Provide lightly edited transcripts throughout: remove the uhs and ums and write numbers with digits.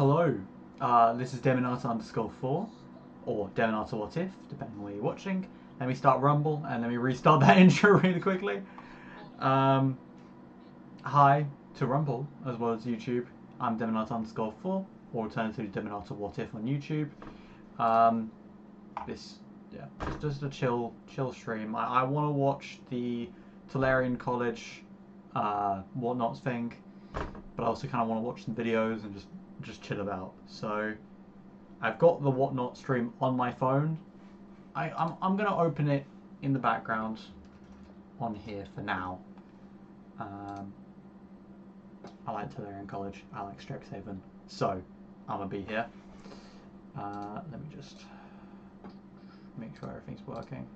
Hello, this is Deminata_4, or Deminata What If, depending on where you're watching. Let me start Rumble, and let me restart that intro really quickly. Hi to Rumble, as well as YouTube. I'm Deminata_4, or alternatively Deminata What If on YouTube. Just a chill stream. I want to watch the Tolarian College whatnots thing, but I also kind of want to watch some videos and just chill about. So I've got the whatnot stream on my phone. I'm gonna open it in the background on here for now. I like Tolarian College. I like Strixhaven. So I'm gonna be here. Let me just make sure everything's working.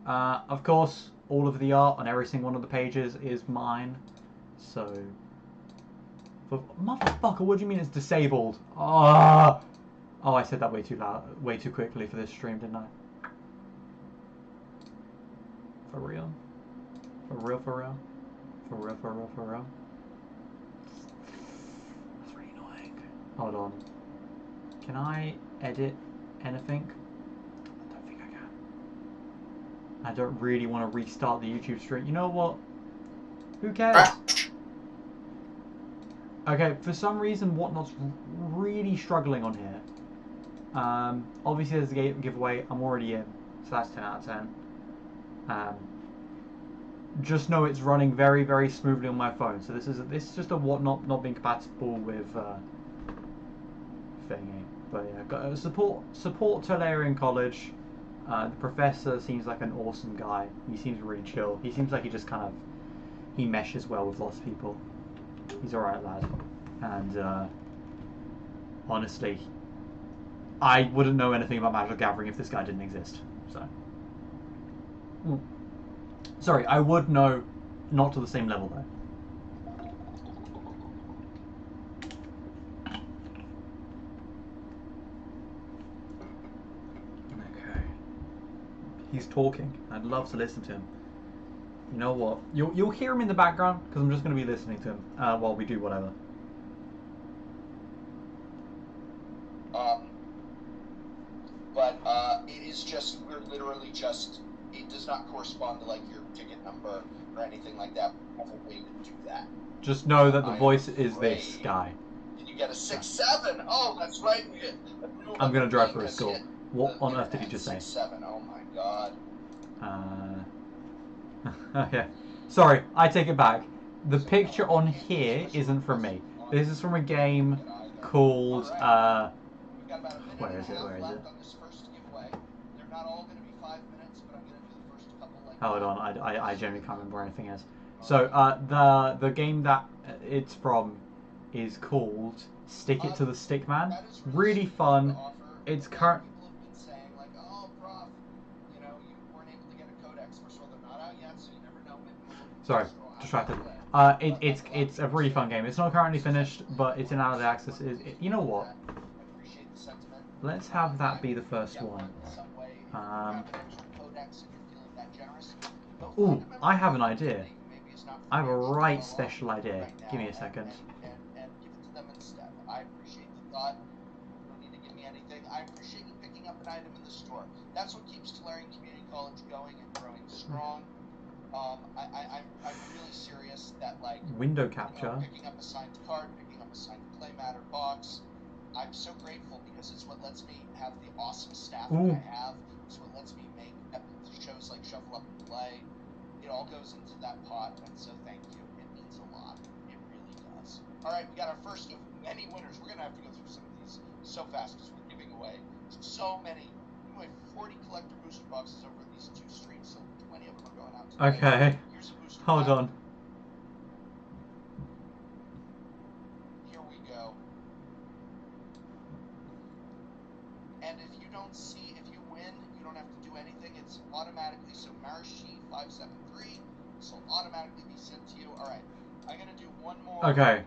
Of course, all of the art on every single one of the pages is mine. So, motherfucker, what do you mean it's disabled? Oh, I said that way too loud, way too quickly for this stream, didn't I? For real? For real? For real? For real? For real? For real? That's really annoying. Hold on. Can I edit anything? I don't think I can. I don't really want to restart the YouTube stream. You know what? Who cares? Okay, for some reason, Whatnot's really struggling on here. Obviously, there's a giveaway. I'm already in, so that's 10 out of 10. Just know it's running very, very smoothly on my phone. So this is just a Whatnot not being compatible with thingy. But yeah, got support Tolarian College. The professor seems like an awesome guy. He seems really chill. He seems like he meshes well with lots of people. He's alright lad. And honestly, I wouldn't know anything about Magic the Gathering if this guy didn't exist. So, sorry, I would know, not to the same level though. Okay. He's talking. I'd love to listen to him. You know what? You'll hear him in the background because I'm just going to be listening to him while we do whatever. It is just, we're literally just, it does not correspond to like your ticket number or anything like that. We have a way to do that. Just know that the voice is this guy. Did you get a 6-7? Oh, that's right. I'm going to drive through a school. What on earth did he just say? 6-7. Oh my god. Okay. Sorry, I take it back. The picture on here isn't from me. This is from a game called, where is it? Hold on, I genuinely can't remember where anything is. So, the game that it's from is called Stick It to the Stickman. Really fun. It's current. Sorry, distracted. It's a really fun game. It's not currently finished, but it's in early access. You know what? Let's have that be the first one. Ooh, I have an idea. I have a right special idea. Give me a second. I appreciate the thought. You don't need to give me anything. I appreciate you picking up an item in the store. That's what keeps Tolarian Community College going and growing strong. I'm really serious that, like, window capture, picking up a signed card, picking up a signed play matter box. I'm so grateful because it's what lets me have the awesome staff that I have. It's what lets me make shows like Shuffle Up and Play. It all goes into that pot, and so thank you. It means a lot. It really does. All right, we got our first of many winners. We're gonna have to go through some of these so fast because we're giving away so many. We have 40 collector booster boxes over these 2 streams, so 20 of them are going out today. Okay. Here's a booster Hold on. Here we go. And if you don't see, if you win, you don't have to do anything. It's automatically, so Marishi 573, this will automatically be sent to you. All right, I'm gonna do one more. Okay.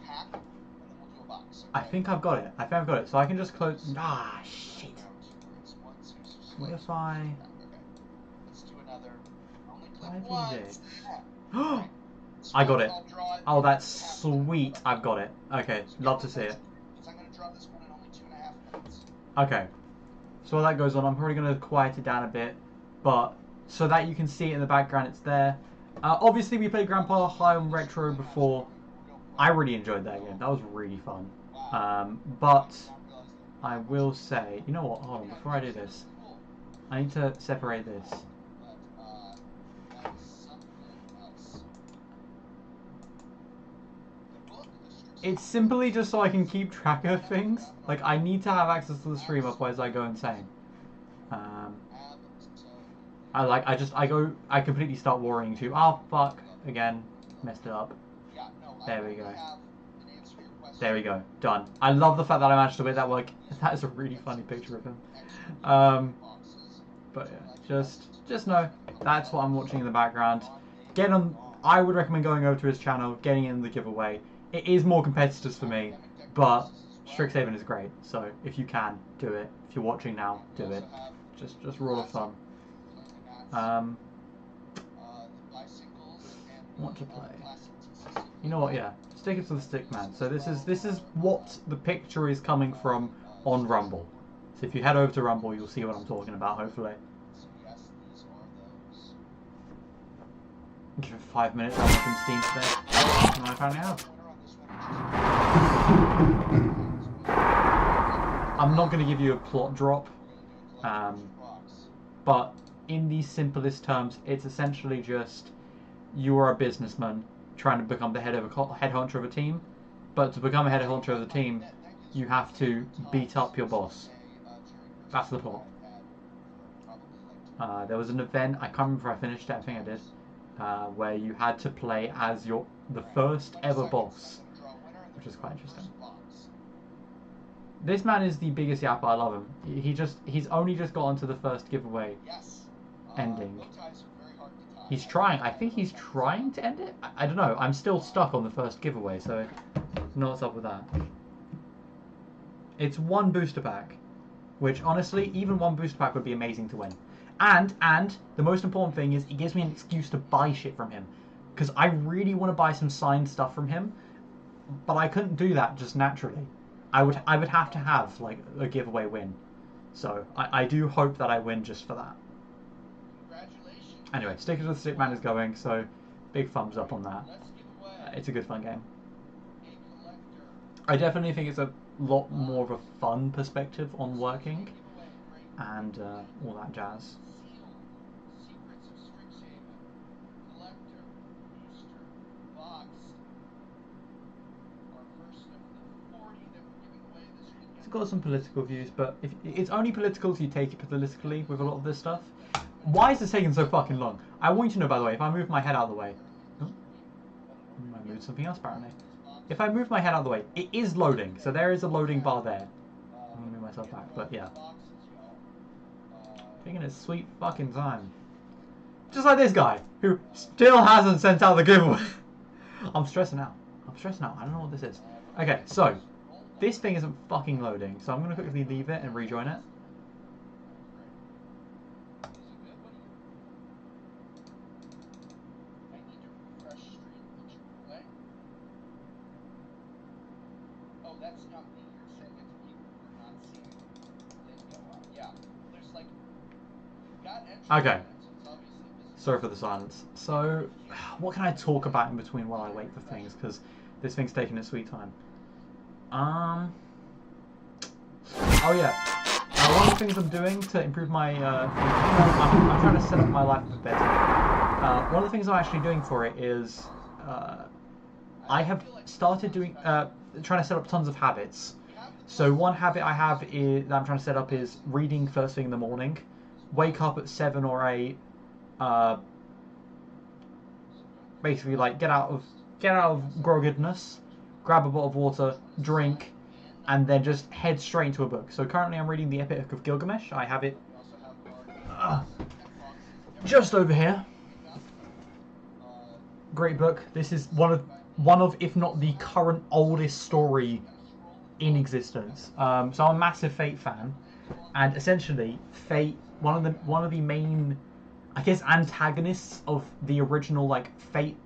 Pack, and then we'll do a box. Okay? I think I've got it. I think I've got it. So I can just close. Ah, shit. What if I? Okay. Let's do another. Only click once. Right. I got it. I'll draw it. Oh, that's sweet. I've got it. Okay, love to see it. draw this one in only 2.5 minutes. Okay. So while that goes on, I'm probably going to quiet it down a bit, but so that you can see it in the background, it's there. Obviously, we played Grandpa High on Retro before. I really enjoyed that game. That was really fun. But I will say, you know what? Hold on, before I do this, I need to separate this. It's simply just so I can keep track of things. Like, I need to have access to the stream, otherwise I go insane. I completely start worrying too. Oh, fuck. Again, messed it up. There we go. There we go. Done. I love the fact that I managed to make that work. That is a really funny picture of him. But yeah, just know that's what I'm watching in the background. I would recommend going over to his channel, getting in the giveaway. It is more competitors for me, but Strixhaven is great. So if you can, do it. If you're watching now, do it. Just rule of thumb. What to play? You know what? Yeah, stick it to the stick, man. So this is what the picture is coming from on Rumble. So if you head over to Rumble, you'll see what I'm talking about. Hopefully. Give it 5 minutes. I'll look in Steam today. And I finally have. I'm not going to give you a plot drop, but in the simplest terms, it's essentially just you are a businessman trying to become the head honcho of a team, but to become a head honcho of the team, you have to beat up your boss. That's the plot. There was an event, I can't remember if I finished it, I think I did, where you had to play as the first ever boss, which is quite interesting. This man is the biggest yapper. I love him. He's only just got onto the first giveaway ending. He's trying. I think he's trying to end it. I don't know. I'm still stuck on the first giveaway, so I don't know what's up with that. It's one booster pack, which honestly, even one booster pack would be amazing to win. And the most important thing is it gives me an excuse to buy shit from him, because I really want to buy some signed stuff from him, but I couldn't do that just naturally. I would have to have like a giveaway win. So I do hope that I win just for that. Congratulations. Anyway, Sticker to the Stick Man is going, so big thumbs up on that. It's a good fun game. I definitely think it's a lot more of a fun perspective on working and all that jazz. It's got some political views, but if it's only political if you take it politically with a lot of this stuff. Why is this taking so fucking long? I want you to know, by the way, if I move my head out of the way... Oh, I moved something else, apparently. If I move my head out of the way, it is loading, so there is a loading bar there. I'm gonna move myself back, but yeah. Taking its sweet fucking time. Just like this guy, who still hasn't sent out the giveaway. I'm stressing out. I don't know what this is. Okay, so... this thing isn't fucking loading, so I'm going to quickly leave it and rejoin it. Okay. Sorry for the silence. So, what can I talk about in between while I wait for things? Because this thing's taking its sweet time. Oh yeah. One of the things I'm doing to improve my, I'm trying to set up my life a bit better. One of the things I'm actually doing for it is, I have started doing, trying to set up tons of habits. So one habit I have that I'm trying to set up is reading first thing in the morning. Wake up at 7 or 8. Basically, like get out of groggedness. Grab a bottle of water, drink, and then just head straight into a book. So currently I'm reading the Epic of Gilgamesh. I have it just over here. Great book. This is one of, if not the current oldest story in existence. So I'm a massive Fate fan, and essentially Fate, one of the main, I guess, antagonists of the original like Fate,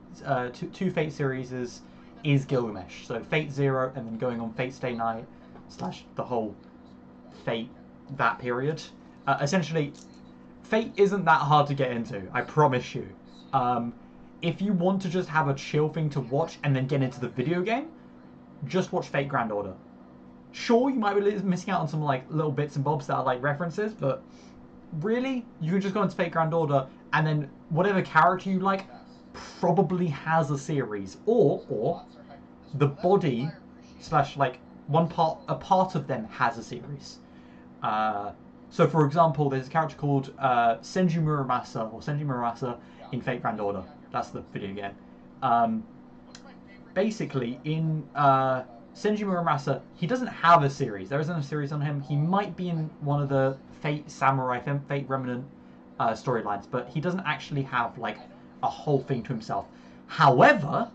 two Fate series is Gilgamesh. So Fate Zero, and then going on Fate Stay Night, slash the whole Fate, that period. Essentially, Fate isn't that hard to get into, I promise you. If you want to just have a chill thing to watch and then get into the video game, just watch Fate Grand Order. Sure, you might be missing out on some like little bits and bobs that are like references, but really, you can just go into Fate Grand Order and then whatever character you like probably has a series, or the body slash like a part of them has a series. So for example, there's a character called Senju Muramasa in Fate Grand Order. That's the video game. Basically, in Senju Muramasa, he doesn't have a series. There isn't a series on him. He might be in one of the Fate Samurai, Fate Remnant storylines, but he doesn't actually have like a whole thing to himself. However,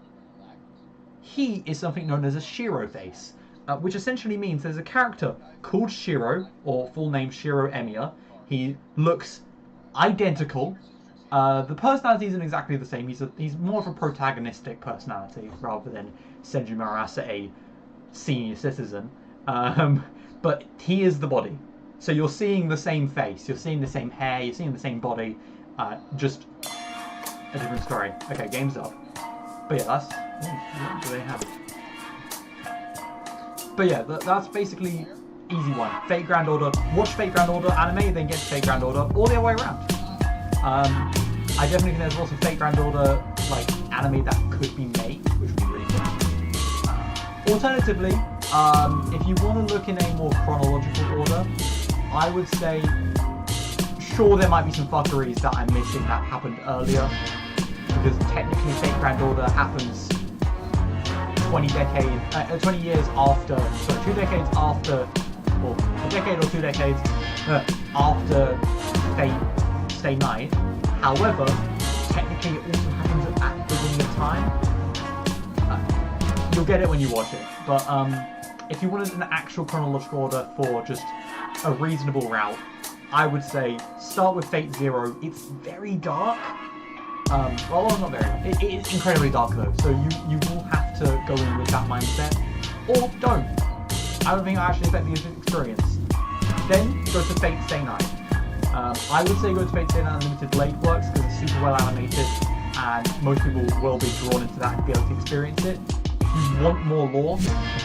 he is something known as a Shiro face, which essentially means there's a character called Shiro, or full name Shiro Emiya. He looks identical. The personality isn't exactly the same. He's more of a protagonistic personality rather than Senju Muramasa, a senior citizen. But he is the body. So you're seeing the same face, you're seeing the same hair, you're seeing the same body, just a different story. Okay, game's up. But yeah, that's... what do they have? But yeah, that's basically easy one. Fate Grand Order. Watch Fate Grand Order anime, then get to Fate Grand Order, all the other way around. I definitely think there's lots of Fate Grand Order like anime that could be made, which would be really cool. Alternatively, if you want to look in a more chronological order, I would say, sure, there might be some fuckeries that I'm missing that happened earlier, because technically Fate Grand Order happens 20 years after, sorry, 2 decades after, or a decade or 2 decades after Fate Stay Night. However, technically it also happens at the beginning of time. You'll get it when you watch it, but if you wanted an actual chronological order for just a reasonable route, I would say start with Fate Zero. It's very dark. Well, not very dark. It is incredibly dark though, so you will have to go in with that mindset, or don't. I don't think it actually affect the experience. Then go to Fate Stay Night. I would say go to Fate Stay Night Unlimited Blade Works because it's super well animated, and most people will be drawn into that and be able to experience it. If you want more lore,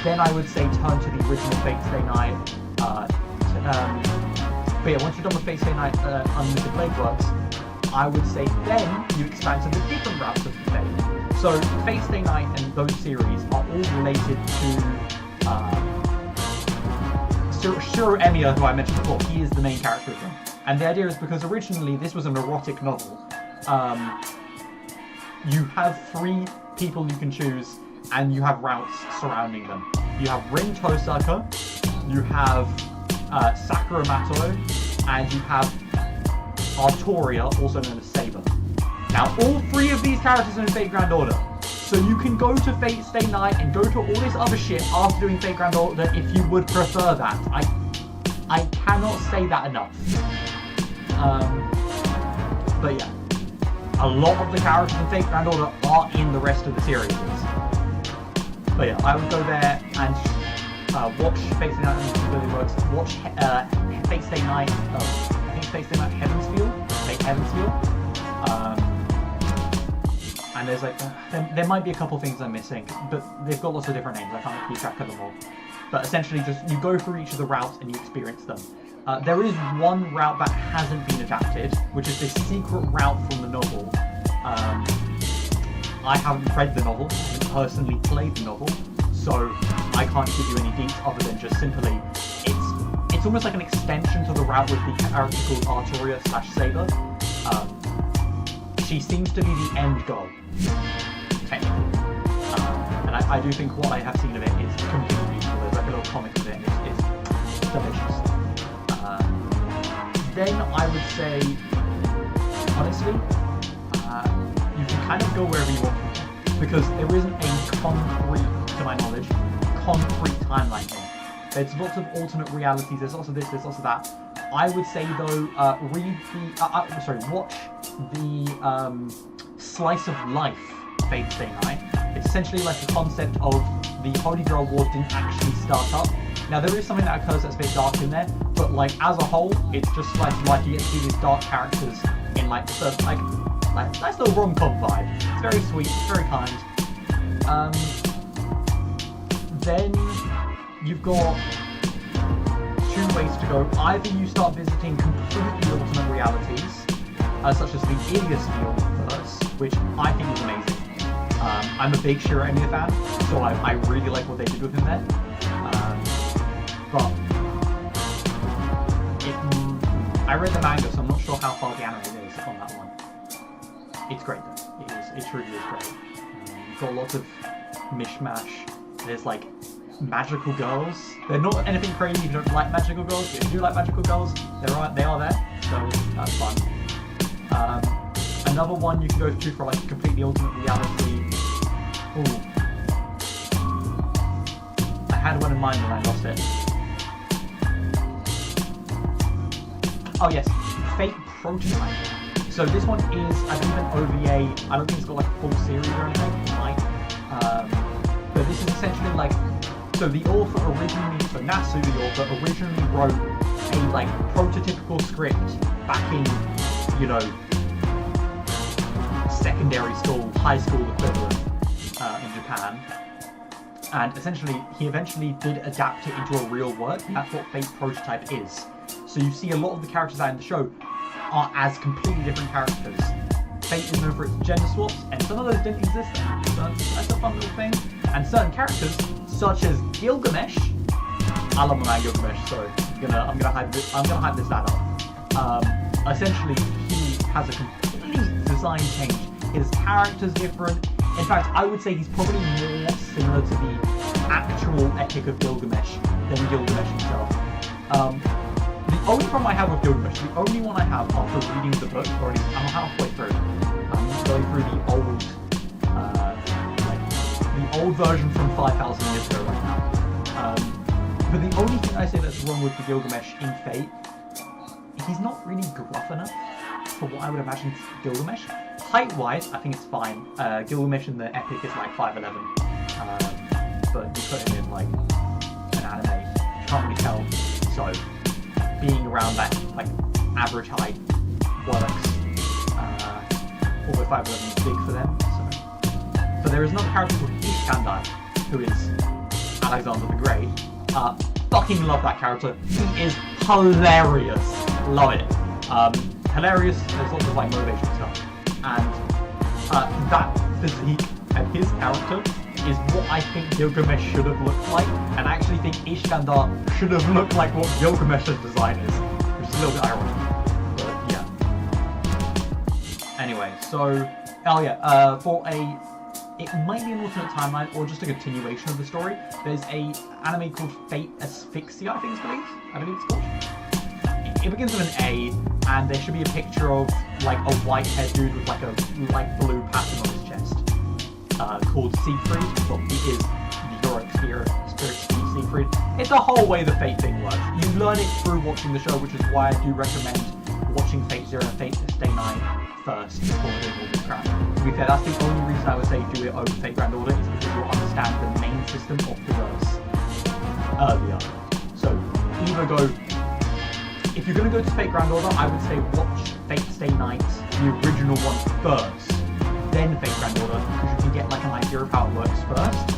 then I would say turn to the original Fate Stay Night. But yeah, once you're done with Fate Stay Night Unlimited Blade Works, I would say then you expand to the different routes of Fate. So Fate Stay Night and those series are all related to Shiro Emiya, who I mentioned before. He is the main character of them. And the idea is because originally this was an erotic novel. You have 3 people you can choose, and you have routes surrounding them. You have Rin Tosaka, you have Sakura Mato, and you have Artoria, also known as Saber. Now, all 3 of these characters are in Fate Grand Order. So you can go to Fate Stay Night and go to all this other shit after doing Fate Grand Order if you would prefer that. I cannot say that enough. But yeah, a lot of the characters in Fate Grand Order are in the rest of the series. But yeah, I would go there and watch Fate Stay Night and really works. Watch Fate Stay Night. I think Fate Stay Night Heavensfield. Fate Heavensfield. And there's like there might be a couple things I'm missing, but they've got lots of different names. I can't keep track of them all. But essentially, just you go through each of the routes and you experience them. There is one route that hasn't been adapted, which is this secret route from the novel. I haven't read the novel, I haven't personally played the novel, so I can't give you any deets other than just simply it's almost like an extension to the route with the character called Artoria / Saber. She seems to be the end goal, technically. And I do think what I have seen of it is completely beautiful. There's like a little comic of it, it's delicious. Then I would say, honestly, you can kind of go wherever you want from here, because there isn't a concrete, to my knowledge, concrete timeline here. There's lots of alternate realities, there's lots of this, there's lots of that. I would say though, watch the Slice of Life Fate Stay Night. It's essentially like the concept of the Holy Grail War didn't actually start up. Now there is something that occurs that's a bit dark in there, but like as a whole, it's just like you get to see these dark characters in like the like nice little rom-com vibe. It's very sweet, it's very kind. Then you've got two ways to go. Either you start visiting completely alternate realities, such as the Ilias universe, which I think is amazing. I'm a big Shiremia fan, so I really like what they did with him there. But I read the manga, so I'm not sure how far the anime is on that one. It's great though. It really is great. You've got lots of mishmash. There's like magical girls. They're not anything crazy if you don't like magical girls, but if you do like magical girls, they are there. So that's fun. Another one you can go to for like a completely alternate reality. Ooh. I had one in mind and I lost it. Oh yes, Fate Prototype. So this one is, I believe, an OVA. I don't think it's got like a full series or anything. It might. But this is essentially like, so the author originally, so Natsu, the author, originally wrote a like prototypical script back in, you know, secondary school, high school equivalent in Japan. And essentially, he eventually did adapt it into a real work. That's what Fate Prototype is. So you see a lot of the characters out in the show are as completely different characters. Fate is known for its gender swaps, and some of those didn't exist then. So that's a fun little thing. And certain characters, such as Gilgamesh, I love my man Gilgamesh, so I'm gonna hype this that up. Essentially, he has a complete design change. His character's different. In fact, I would say he's probably more similar to the actual Epic of Gilgamesh than Gilgamesh himself. The only problem I have with Gilgamesh, the only one I have after reading the book, or at least I'm halfway through, I'm going through the old version from 5,000 years ago right now. But the only thing I say that's wrong with the Gilgamesh in Fate, he's not really gruff enough for what I would imagine Gilgamesh. Height-wise, I think it's fine. Gilgamesh in the Epic is like 5'11", but you put him in like an anime, you can't really tell. So being around that like average height works. Although 5'11" is big for them. So there is another character called Iskandar, who is Alexander the Great. Fucking love that character. He is hilarious. Love it. Hilarious. There's lots of like motivation stuff. And that physique and his character is what I think Gilgamesh should have looked like, and I actually think Iskandar should have looked like what Gilgamesh's design is, which is a little bit ironic, but yeah. Anyway, so, it might be an alternate timeline, or just a continuation of the story, there's a anime called Fate Asphyxia, I believe it's called. It begins with an A, and there should be a picture of like a white-haired dude with like a blue pattern on his chest, called Siegfried. Well, he is the heroic spirit Siegfried. It's the whole way the Fate thing works. You learn it through watching the show, which is why I do recommend watching Fate Zero and Fate Stay Night first before doing all this crap. To be fair, that's the only reason I would say do it over Fate Grand Order, is because you'll understand the main system of the verse earlier. So either go. If you're going to go to Fate Grand Order, I would say watch Fate Stay Night, the original one first, then Fate Grand Order, because you can get like an idea of how it works first.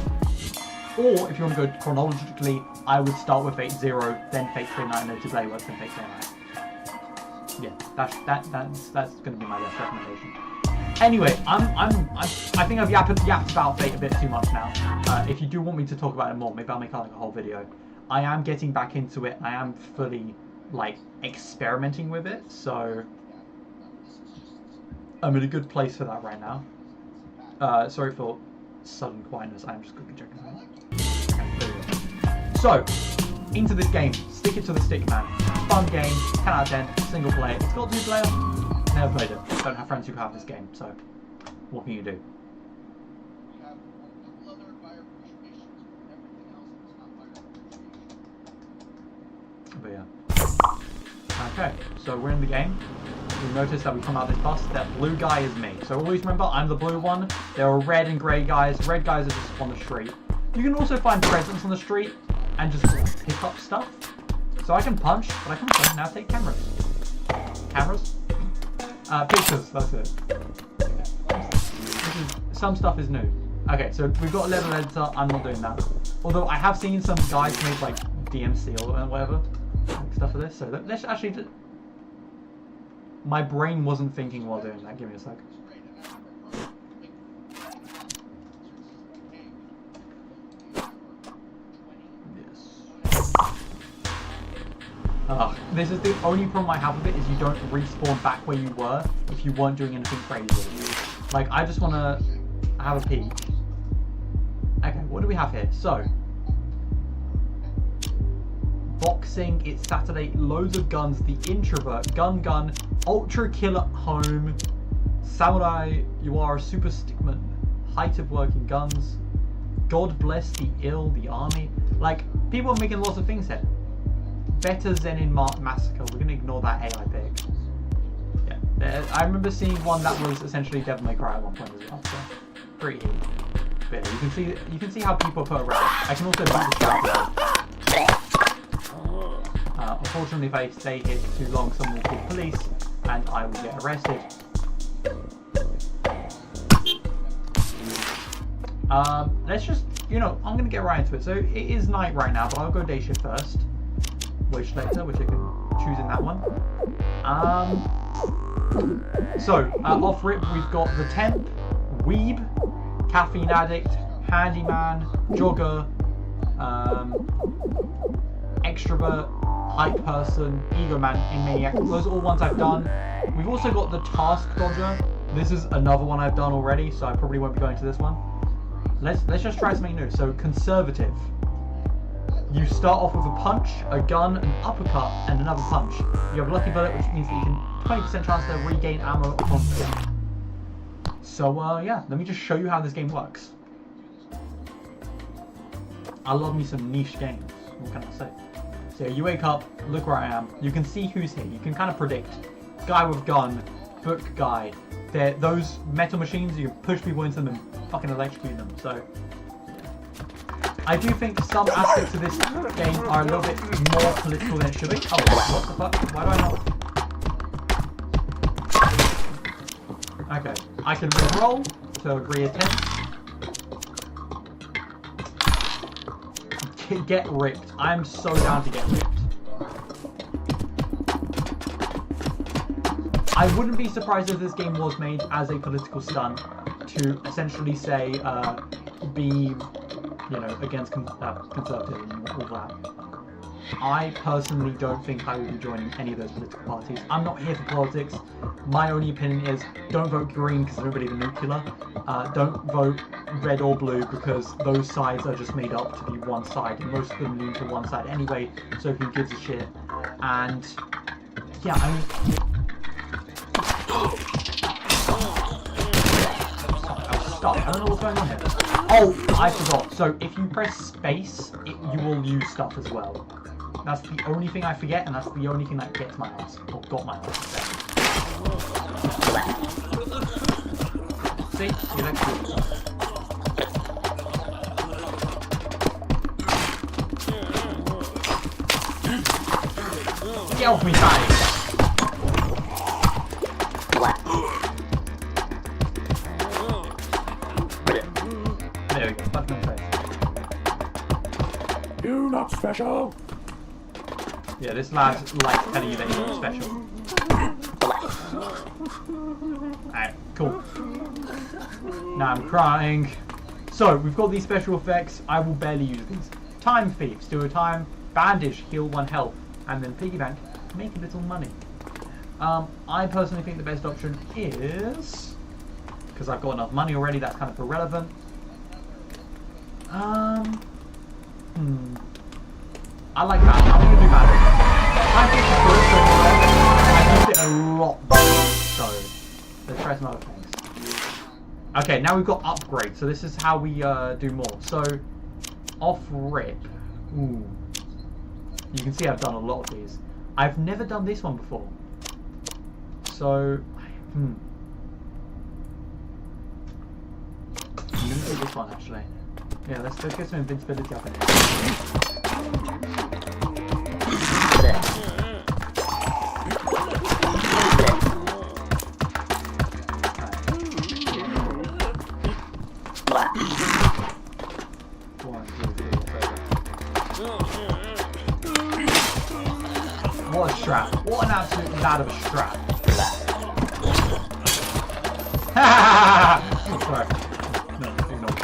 Or if you want to go chronologically, I would start with Fate Zero, then Fate Stay Night, and then Today works, then Fate Stay Night. Yeah, that's going to be my best recommendation. Anyway, I think I've yapped about Fate a bit too much now. If you do want me to talk about it more, maybe I'll make like a whole video. I am getting back into it. I am fully like experimenting with it, so I'm in a good place for that right now. Sorry for sudden quietness, I'm just quickly checking something. Okay, there we go. So, into this game, stick it to the stick, man. Fun game, 10 out of 10, single player. It's got 2 player, never played it. Don't have friends who have this game, so what can you do? But yeah. Okay, so we're in the game. You notice that we come out this bus. That blue guy is me. So always remember, I'm the blue one. There are red and grey guys. Red guys are just on the street. You can also find presents on the street. and just pick up stuff. So I can punch, but I can also now take cameras. Cameras? Pictures, that's it. Some stuff is new. Okay, so we've got a level editor, I'm not doing that. Although I have seen some guys make like DMC or whatever, like stuff for this, so let's actually do... My brain wasn't thinking while doing that, give me a sec. This is the only problem I have with it, is you don't respawn back where you were if you weren't doing anything crazy. Like, I just want to have a peek. Okay, what do we have here? So, boxing, it's Saturday, loads of guns, the introvert, gun, ultra kill at home, samurai, you are a super stickman, height of working guns, God bless the ill, the army. Like, people are making lots of things here. Better Zenin Massacre. We're going to ignore that AI pick. Yeah, I remember seeing one that was essentially Devil May Cry at one point as well. So pretty bit. You can see how people put around. I can also beat the trap. Unfortunately, if I stay here for too long, someone will call police and I will get arrested. Let's just, I'm going to get right into it. So it is night right now, but I'll go day shift first. Wage selector, which I can choose in that one. Off rip, we've got the temp, weeb, caffeine addict, handyman, jogger, extrovert, hype person, ego man, and maniac. Those are all ones I've done. We've also got the task dodger. This is another one I've done already, so I probably won't be going to this one. Let's just try something new. So conservative. You start off with a punch, a gun, an uppercut, and another punch. You have a lucky bullet, which means that you can 20% chance to regain ammo upon kill. So yeah, let me just show you how this game works. I love me some niche games. What can I say? So you wake up, look where I am. You can see who's here. You can kind of predict. Guy with gun, book guy. They're those metal machines. You push people into them and fucking electrocute them. So. I do think some aspects of this game are a little bit more political than it should be. Oh, what the fuck? Why do I not? Okay, I can re-roll, so agree attempt. Get ripped. I'm so down to get ripped. I wouldn't be surprised if this game was made as a political stunt to essentially say, be... against conservative and all that. I personally don't think I will be joining any of those political parties. I'm not here for politics. My only opinion is don't vote green because I don't believe in nuclear. Don't vote red or blue because those sides are just made up to be one side and most of them lean to one side anyway, so who gives a shit? And yeah, I mean... Stop. I don't know what's going on here. Oh, I forgot. So if you press space, you will use stuff as well. That's the only thing I forget, and that's the only thing that gets my ass, or got my ass. See? You like Get off me, guys! There we go, punch me in the face. You're not special! Yeah, this lad's like telling you that he's not special. Alright, cool. Now I'm crying. So, we've got these special effects. I will barely use these. Time thieves, do a time, bandage, heal 1 health, and then piggy bank, make a little money. I personally think the best option is, because I've got enough money already, that's kind of irrelevant. I like that. I'm going to do that. I used it a lot, so let's try some other things. Okay, now we've got upgrade. So this is how we do more. So off rip. Ooh. You can see I've done a lot of these. I've never done this one before. So I'm gonna do this one actually. Yeah, let's get some invincibility up in here. What a strap. What an absolute lad of a strap. Oh, sorry. No, ignore.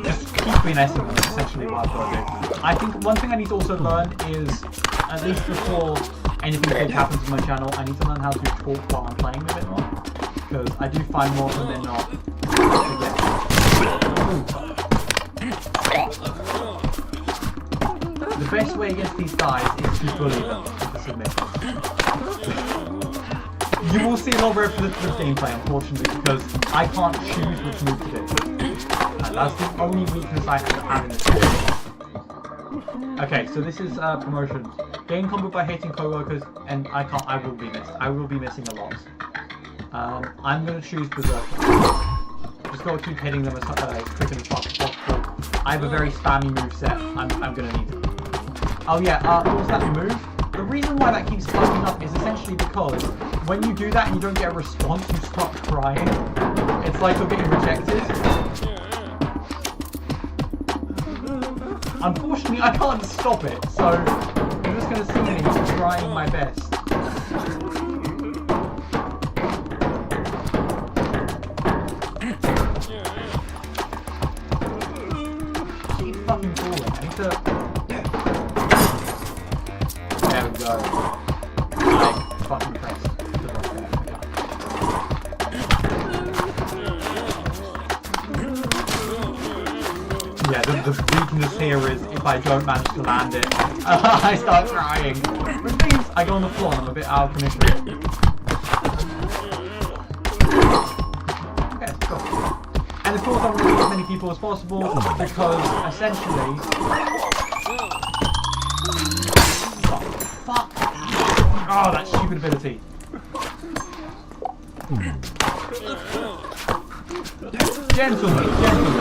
Just keep finessing them, essentially what I've got to do. I think one thing I need to also learn is, at least before anything big happens on my channel, I need to learn how to talk while I'm playing a bit more. Because I do find more often than not, the best way against these guys is to bully them into submission. You will see a lot of repetitive gameplay, unfortunately, because I can't choose which move to do. And that's the only weakness I have in this game. Okay, so this is promotion. Gain combo by hitting co-workers, and I will be missing a lot. I'm going to choose Berserker. Just got to keep hitting them as quick and as fast as possible. I have a very spammy move set. I'm going to need it. Oh yeah, what was that move? The reason why that keeps fucking up is essentially because when you do that and you don't get a response, you start crying. It's like you're getting rejected. Unfortunately, I can't stop it, so I'm just going to see me trying my best. Keep fucking falling. I need to... There we go. I fucking pressed the button. Yeah, the weakness here is if I don't manage to land it, I start crying. Which means I go on the floor and I'm a bit out of commission. Okay, cool. And of course I want to beat as many people as possible because essentially... Fuck! Oh, that stupid ability. Gentlemen, gentlemen.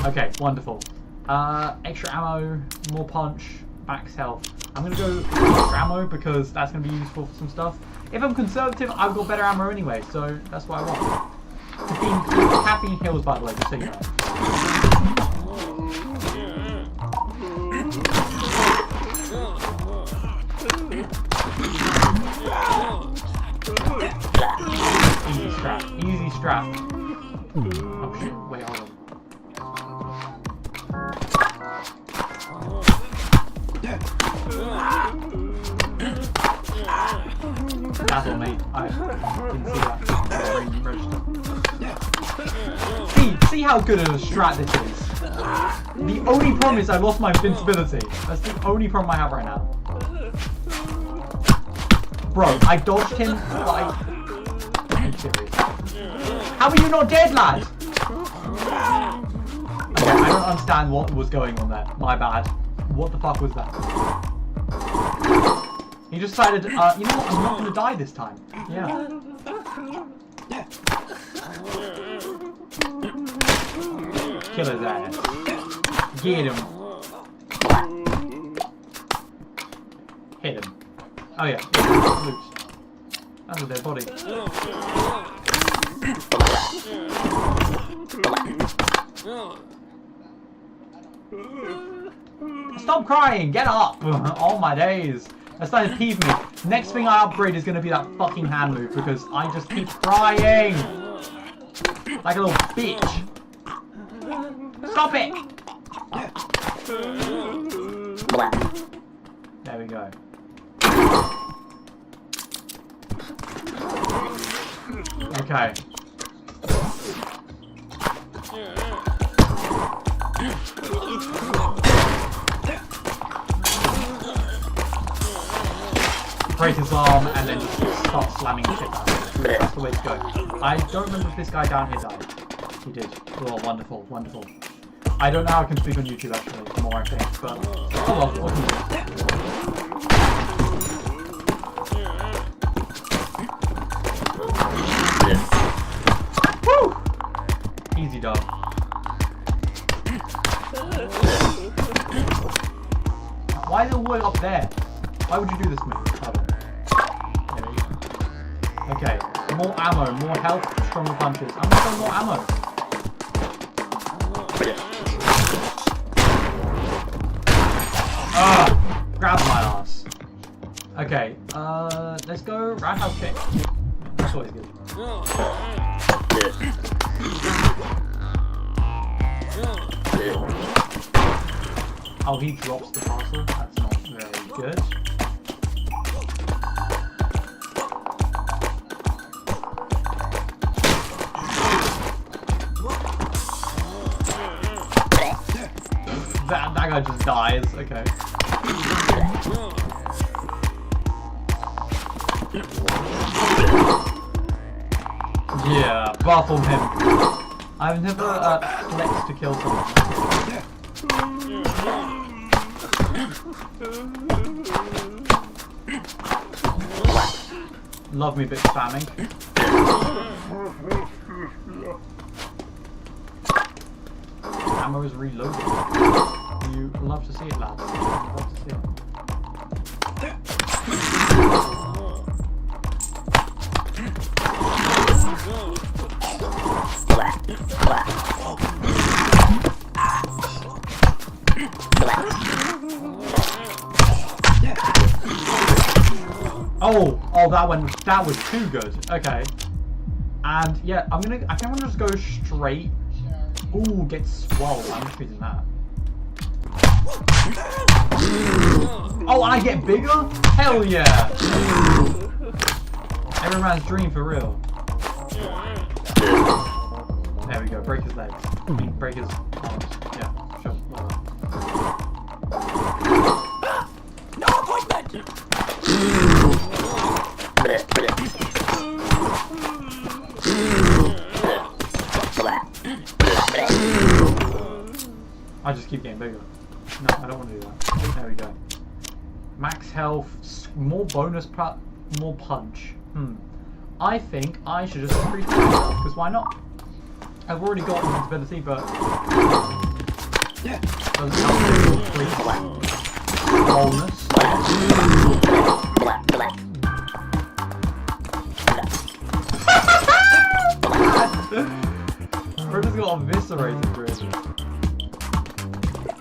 Okay, wonderful. Extra ammo, more punch, max health. I'm gonna go extra ammo because that's gonna be useful for some stuff. If I'm conservative, I've got better ammo anyway, so that's what I want. Caffeine heals, by the way, just so you know. Easy strap, easy strap. Oh shit, wait, hold on. That's on me. I didn't see that. See how good of a strat this is. The only problem is I lost my invincibility. That's the only problem I have right now. Bro, I dodged him like... Are you serious? How are you not dead, lad? Okay, I don't understand what was going on there. My bad. What the fuck was that? He just decided, you know what, I'm not gonna die this time. Yeah. Kill his ass. Get him. Hit him. Oh yeah, loose. That's a dead body. Stop crying! Get up! Oh my days. That's starting to peeve me. Next thing I upgrade is going to be that fucking hand move because I just keep crying! Like a little bitch. Stop it! There we go. Okay. Break his arm and then just start slamming shit out. That's the way to go. I don't remember if this guy down here died. He did. Oh, wonderful, wonderful. I don't know how I can speak on YouTube actually, the more I think, but oh well, what can Easy dub. Why is it all the way up there? Why would you do this to me? Okay, more ammo, more health, stronger punches. I'm gonna go more ammo. Grab my ass. Okay, let's go roundhouse kick. That's always good. Oh, he drops the parcel. That's not very good. That guy just dies. Okay. Yeah, baffle him. I've never flexed to kill someone. Love me a bit spamming. Ammo is reloaded. You love to see it, lads. You love to see it. Oh, that was too good. Okay. And yeah, I think I'm gonna just go straight. Ooh, get swole. I'm just using that. Oh, and I get bigger? Hell yeah! Every man's dream for real. There we go, break his legs. I mean, break his arms. Yeah, sure. No appointment! I just keep getting bigger. No, I don't want to do that. There we go. Max health, more bonus, more punch. I think I should just increase my health, because why not? I've already got invincibility, but doesn't help me increase bonus. Bro just got eviscerated, really.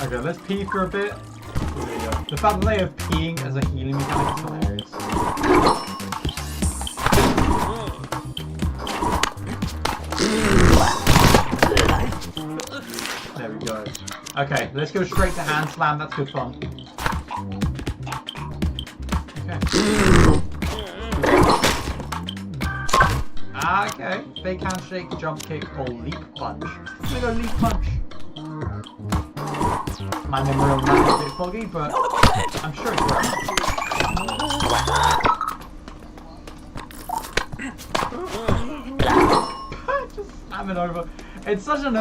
Okay, let's pee for a bit. There we go. The fact that they have peeing as a healing mechanic is hilarious. There we go. Okay, let's go straight to hand slam. That's good fun. Okay. Okay. Fake handshake, jump kick, or leap punch. I'm gonna go leap punch. My memory on that is a bit foggy, but I'm sure it's right. Just slam it over. It's such an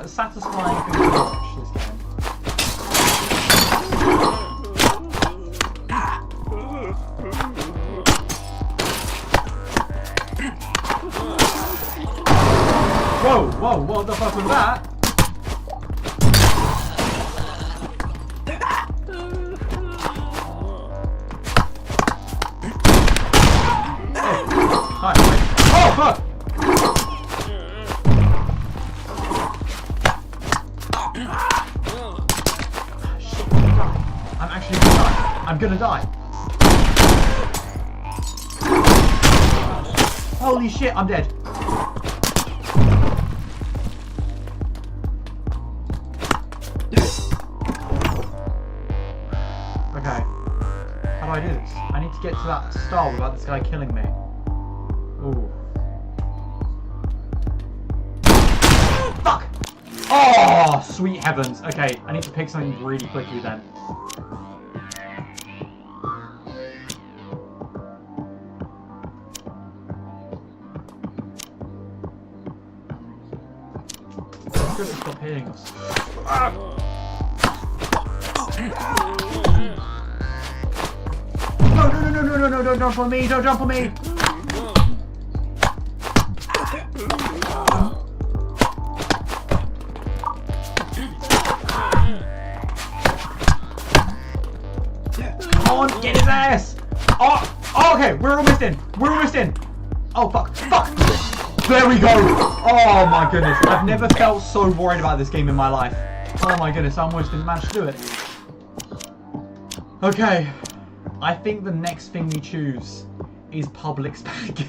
satisfying thing to watch, this game. Whoa, what the fuck was that? Hi. Oh, fuck! Shit, I'm actually gonna die. I'm gonna die. Holy shit, I'm dead. Okay. How do I do this? I need to get to that star without this guy killing me. Ooh. Fuck! Oh, sweet heavens. Okay, I need to pick something really quickly then. Just stop hitting us. Ah! No, don't jump on me, don't jump on me! Okay, we're almost in. We're almost in. Oh, fuck. Fuck. There we go. Oh, my goodness. I've never felt so worried about this game in my life. Oh, my goodness. I almost didn't manage to do it. Okay. I think the next thing we choose is public spanking.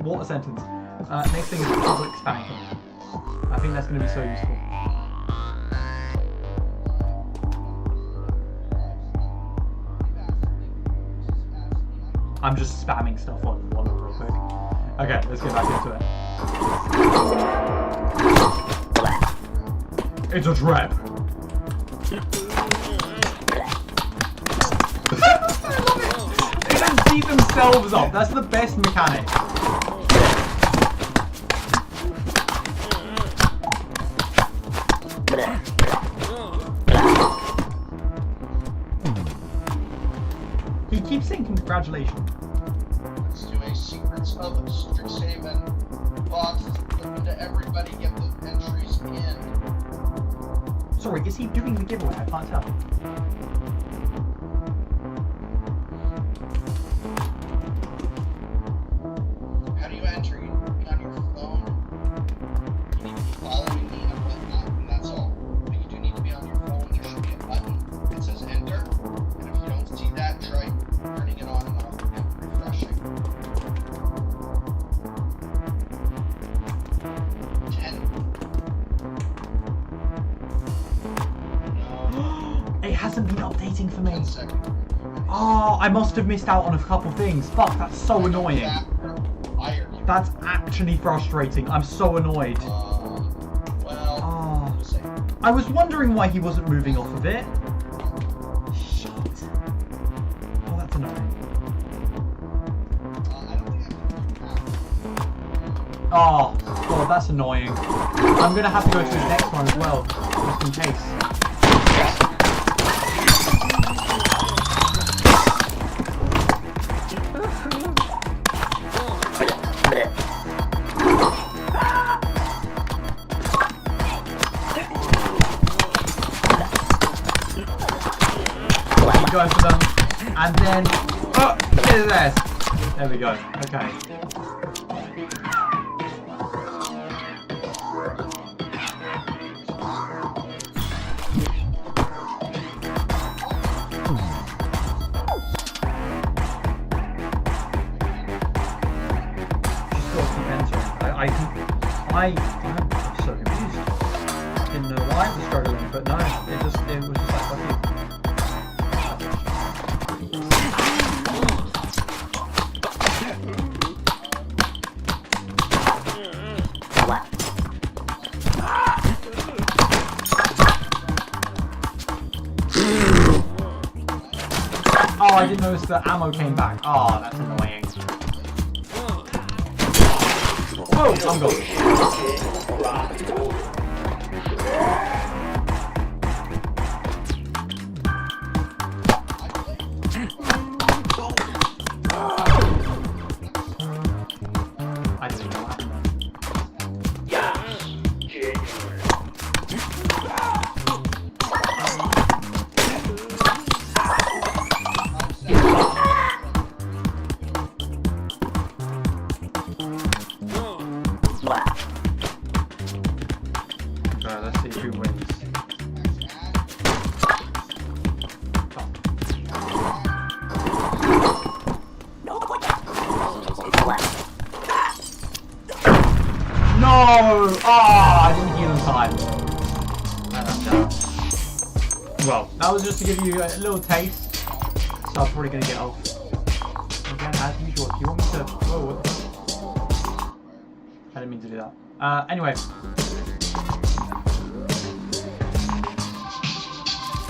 What a sentence. Next thing is public spanking. I think that's going to be so useful. I'm just spamming stuff on one real quick. Okay, let's get back into it. It's a trap. They don't beat themselves up. That's the best mechanic. He keeps saying congratulations. Let's do a Secrets of Strixhaven box. Open to everybody, get the entries in. Sorry, is he doing the giveaway? I can't tell. How do you enter? You need to be on your phone. You need to be following me and whatnot, and that's all. But you do need to be on your phone. There should be a button that says enter. And if you don't see that, try turning it on and off and refreshing. 10. No. It hasn't been updating for me. 10 seconds. Oh, I must have missed out on a couple things. Fuck, that's so annoying. That's actually frustrating. I'm so annoyed. Well, we'll see. I was wondering why he wasn't moving off of it. Shit. Oh, that's annoying. I don't think I can Oh, God, that's annoying. I'm gonna have to go to the next one as well, just in case. Go for them, and then get his ass. There we go. Okay. I'm so confused. Didn't know why it was struggling, but no, it was just like fuck you. Oh, I didn't notice the ammo came back. Oh, that's annoying. Oh, I'm gone. I didn't know what happened there. Let's see who wins. No! Oh, I didn't heal in time. Well, that was just to give you a little taste. So I'm probably going to get off. Again, as usual, if you want me to... Whoa, what the... I didn't mean to do that. Anyway.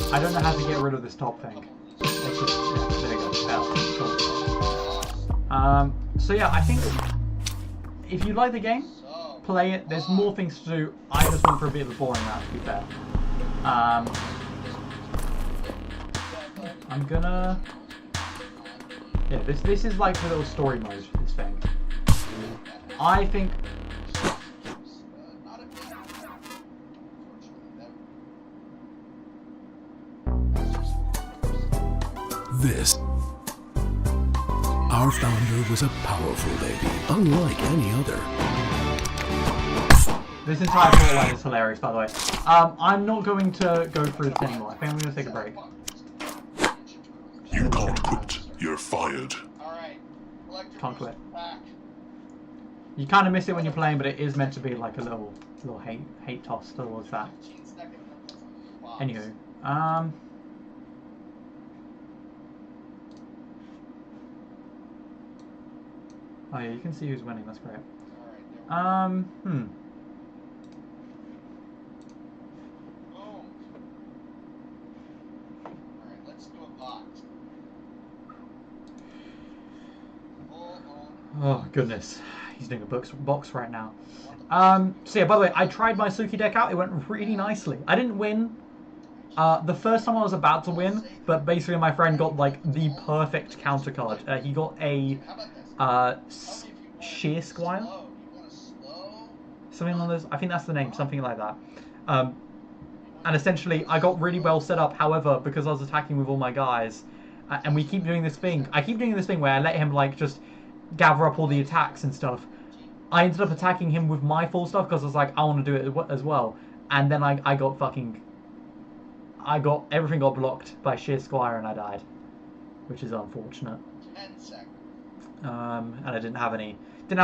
I don't know how to get rid of this top thing. It's just, yeah, there you go. Cool. So yeah, I think if you like the game, play it. There's more things to do. I just went for a bit of a boring round, to be fair. I'm gonna... Yeah, this is like the little story mode, this thing. I think... This Our founder was a powerful lady, unlike any other. This entire plotline is hilarious, by the way. I'm not going to go through this anymore. I think I'm going to take a break. You can't quit. You're fired. Alright. Can't quit. Back. You kind of miss it when you're playing, but it is meant to be like a little hate toss towards that. 15 seconds. Anywho, oh yeah, you can see who's winning. That's great. Alright, Hmm. Boom. Alright, let's do a box. Full on. Oh goodness, he's doing a box right now. So yeah, by the way, I tried my Suki deck out. It went really nicely. I didn't win. The first time I was about to win, but basically my friend got like the perfect counter card. He got a Sheer Squire, something along those. I think that's the name, something like that. And essentially, I got really well set up. However, because I was attacking with all my guys, and we keep doing this thing. I keep doing this thing where I let him like just gather up all the attacks and stuff. I ended up attacking him with my full stuff because I was like, I want to do it as well. And then I got everything got blocked by Sheer Squire and I died, which is unfortunate. 10 seconds. And I didn't have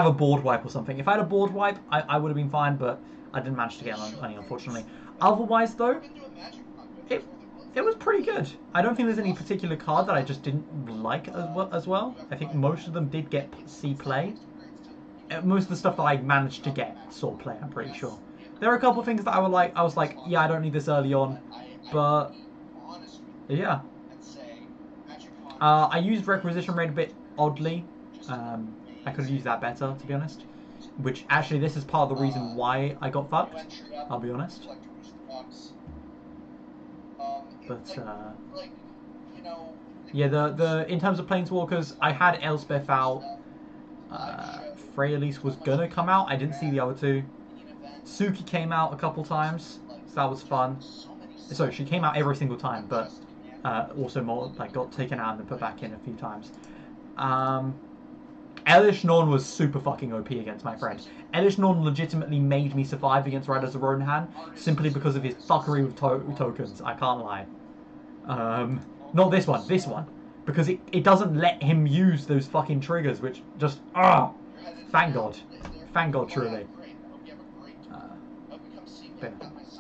a board wipe or something. If I had a board wipe, I would have been fine, but I didn't manage to get any, unfortunately. Otherwise, though, it was pretty good. I don't think there's any particular card that I just didn't like as well. I think most of them did see play. Most of the stuff that I managed to get saw play, I'm pretty sure. There are a couple of things that I was like, yeah, I don't need this early on, but yeah. I used requisition rate a bit oddly. I could have used that better, to be honest. Which actually, this is part of the reason why I got fucked. I'll be honest. But yeah, the in terms of planeswalkers, I had Elspeth out. Freyalise was gonna come out. I didn't see the other two. Suki came out a couple times, so that was fun. So she came out every single time, but also more like got taken out and then put back in a few times. Elish Norn was super fucking OP against my friend. Elish Norn legitimately made me survive against Riders of Rodenhan simply because of his fuckery with tokens. I can't lie. Not this one. This one. Because it doesn't let him use those fucking triggers, which just... Thank God. Thank God, truly.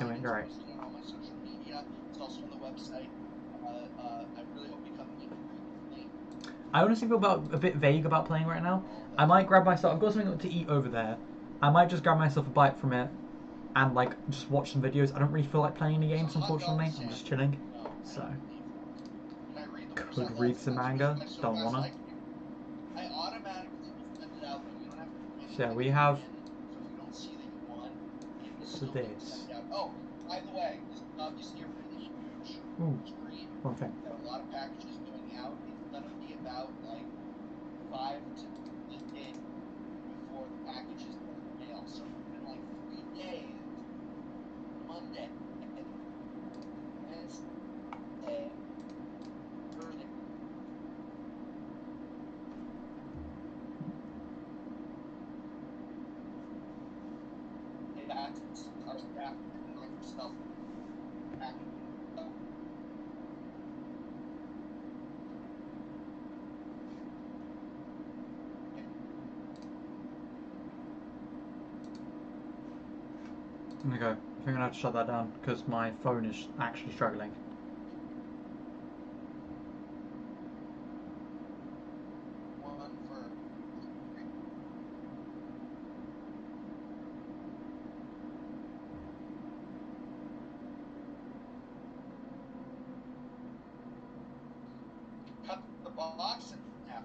Anyway, great. I honestly feel a bit vague about playing right now. I might grab myself... I've got something to eat over there. I might just grab myself a bite from it and, like, just watch some videos. I don't really feel like playing any games, unfortunately. I'm just chilling. So... Could read some manga. Don't wanna. So we have... So this. Oh, by the way, this is obviously a really huge screen. One thing. There are a lot of packages going out. It's gonna be about like 5 to 8 days before the packages go in the mail. So in like 3 days, Monday, Wednesday, Thursday. That's our staff and like stuff. Okay, I think I'm gonna have to shut that down because my phone is actually struggling. Cut the box in half.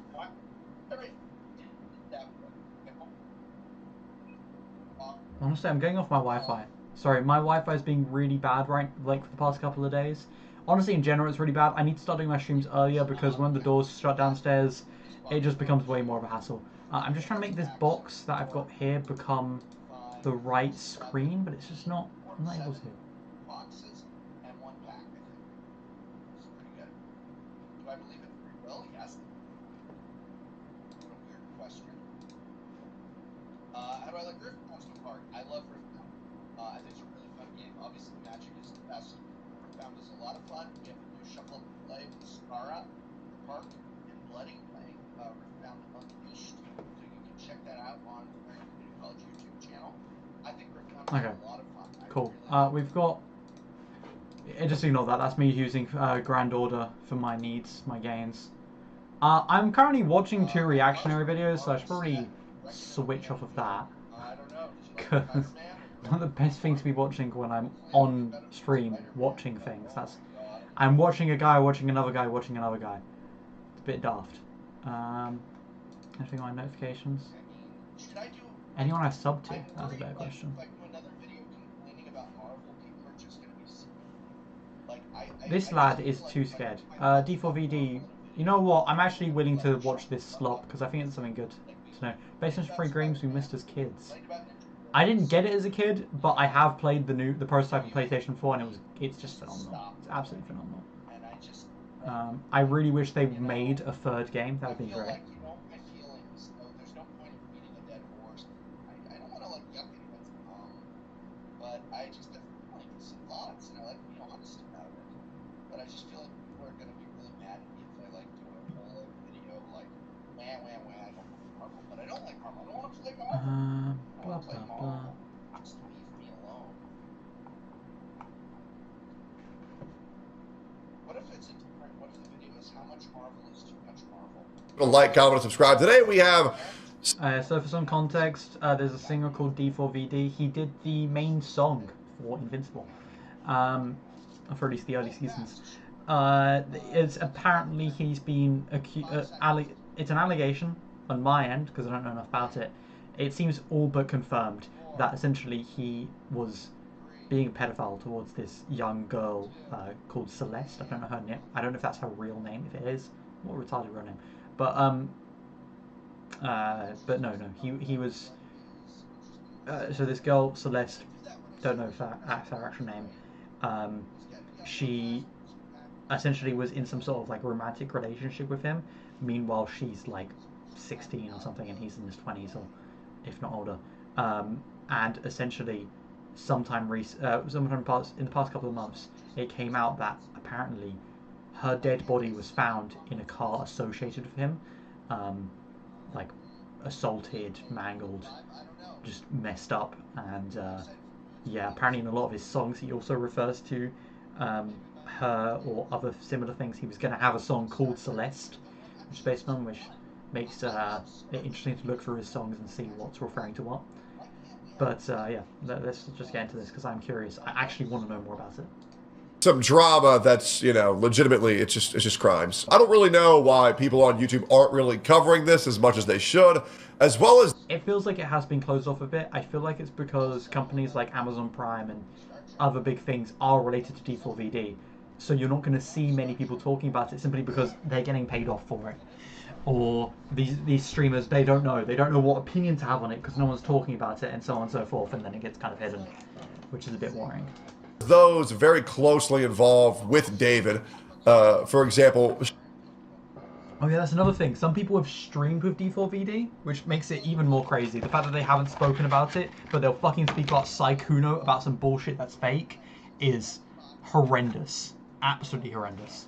Honestly, I'm getting off my Wi-Fi. Sorry, my Wi-Fi is being really bad for the past couple of days. Honestly, in general, it's really bad. I need to start doing my streams earlier because when the doors shut downstairs, it just becomes way more of a hassle. I'm just trying to make this box that I've got here become the right screen, but it's just not. I'm not able to. Boxes and 1 pack. It's pretty good. Do I believe it pretty well? Yes. I like Riftbound's Park? I love Riftbound. I think it's a really fun game. Obviously, Magic is the best. Riftbound is a lot of fun. We have a new shuffle up and play with Skara, Park, and Bloody playing Riftbound Unleashed. So you can check that out on the American Community College YouTube channel. I think Riftbound is a lot of fun. Cool. We've got. Just ignore that. That's me using Grand Order for my needs, my gains. I'm currently watching 2 reactionary videos, so I should probably switch off of that. Because one of the best things to be watching when I'm on stream watching things. I'm watching a guy watching another guy watching another guy. It's a bit daft. Anything on notifications? Anyone I sub to? That's a better question. This lad is too scared. D4VD, you know what? I'm actually willing to watch this slop because I think it's something good to know. Based on 3 games we missed as kids. I didn't get it as a kid, but I have played the prototype on PlayStation 4 and it's just phenomenal. It's absolutely phenomenal. I really wish they made a 3rd game. That would be great. Blah, blah, blah. What if the video is how much Marvel is too much Marvel? Like, comment, and subscribe. Today we have... So for some context, there's a singer called D4VD. He did the main song for Invincible. For at least the early seasons. It's apparently he's been accused... it's an allegation on my end, because I don't know enough about it. It seems all but confirmed that essentially he was being a pedophile towards this young girl called Celeste. I don't know her name. I don't know if that's her real name. If it is, what a retarded real name. But no. He was. So this girl Celeste, don't know if that's her actual name. She essentially was in some sort of like romantic relationship with him. Meanwhile, she's like 16 or something, and he's in his 20s or if not older. And essentially, sometime in the past couple of months, it came out that apparently her dead body was found in a car associated with him, like assaulted, mangled, just messed up. And yeah, apparently in a lot of his songs he also refers to her or other similar things. He was going to have a song called Celeste, which is based on, which makes it interesting to look through his songs and see what's referring to what. But yeah, let's just get into this because I'm curious. I actually want to know more about it. Some drama that's, you know, legitimately it's just crimes. I don't really know why people on YouTube aren't really covering this as much as they should, as well as... It feels like it has been closed off a bit. I feel like it's because companies like Amazon Prime and other big things are related to D4VD. So you're not going to see many people talking about it simply because they're getting paid off for it. Or these streamers, they don't know what opinion to have on it because no one's talking about it, and so on and so forth, and then it gets kind of hidden, which is a bit worrying. Those very closely involved with David, for example... Oh yeah, that's another thing. Some people have streamed with D4VD, which makes it even more crazy. The fact that they haven't spoken about it, but they'll fucking speak about Saikuno, about some bullshit that's fake, is horrendous. Absolutely horrendous.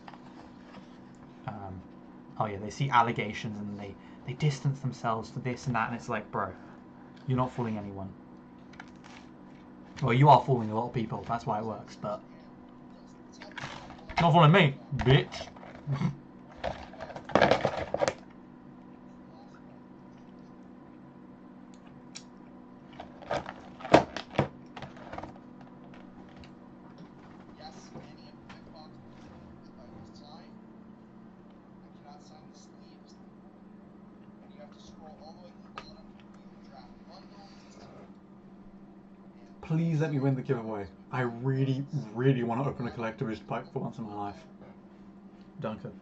Oh yeah, they see allegations and they distance themselves to this and that, and it's like, bro, you're not fooling anyone. Well, you are fooling a lot of people, that's why it works, but... Not fooling me, bitch! Please let me win the giveaway. I really, really want to open a collector's pack for once in my life. Duncan.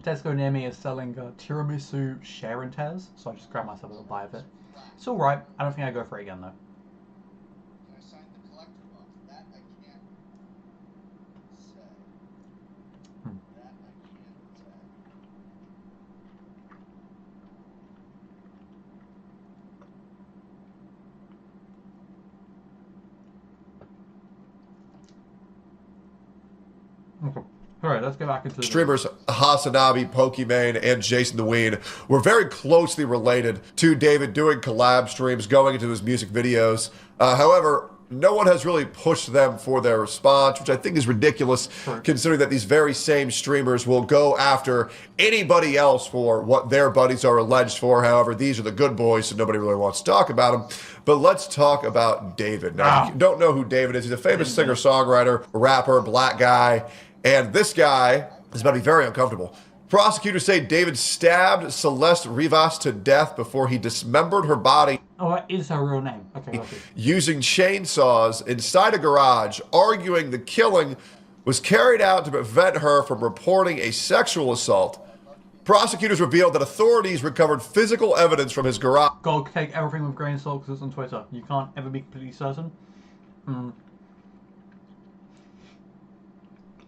Tesco near me is selling tiramisu share and tears, so I just grabbed myself a little bite of it. It's alright. I don't think I'd go for it again though. Alright, let's get back into the streamers Hasanabi, Pokimane, and Jason the Ween were very closely related to David doing collab streams, going into his music videos. However, no one has really pushed them for their response, which I think is ridiculous, considering that these very same streamers will go after anybody else for what their buddies are alleged for. However, these are the good boys, so nobody really wants to talk about them. But let's talk about David. Now, if you don't know who David is, he's a famous singer-songwriter, rapper, black guy, and this guy is about to be very uncomfortable. Prosecutors say David stabbed Celeste Rivas to death before he dismembered her body. Oh, that is her real name. Okay. Using chainsaws inside a garage, arguing the killing was carried out to prevent her from reporting a sexual assault. Prosecutors revealed that authorities recovered physical evidence from his garage. Gotta take everything with a grain of salt because it's on Twitter. You can't ever be completely certain.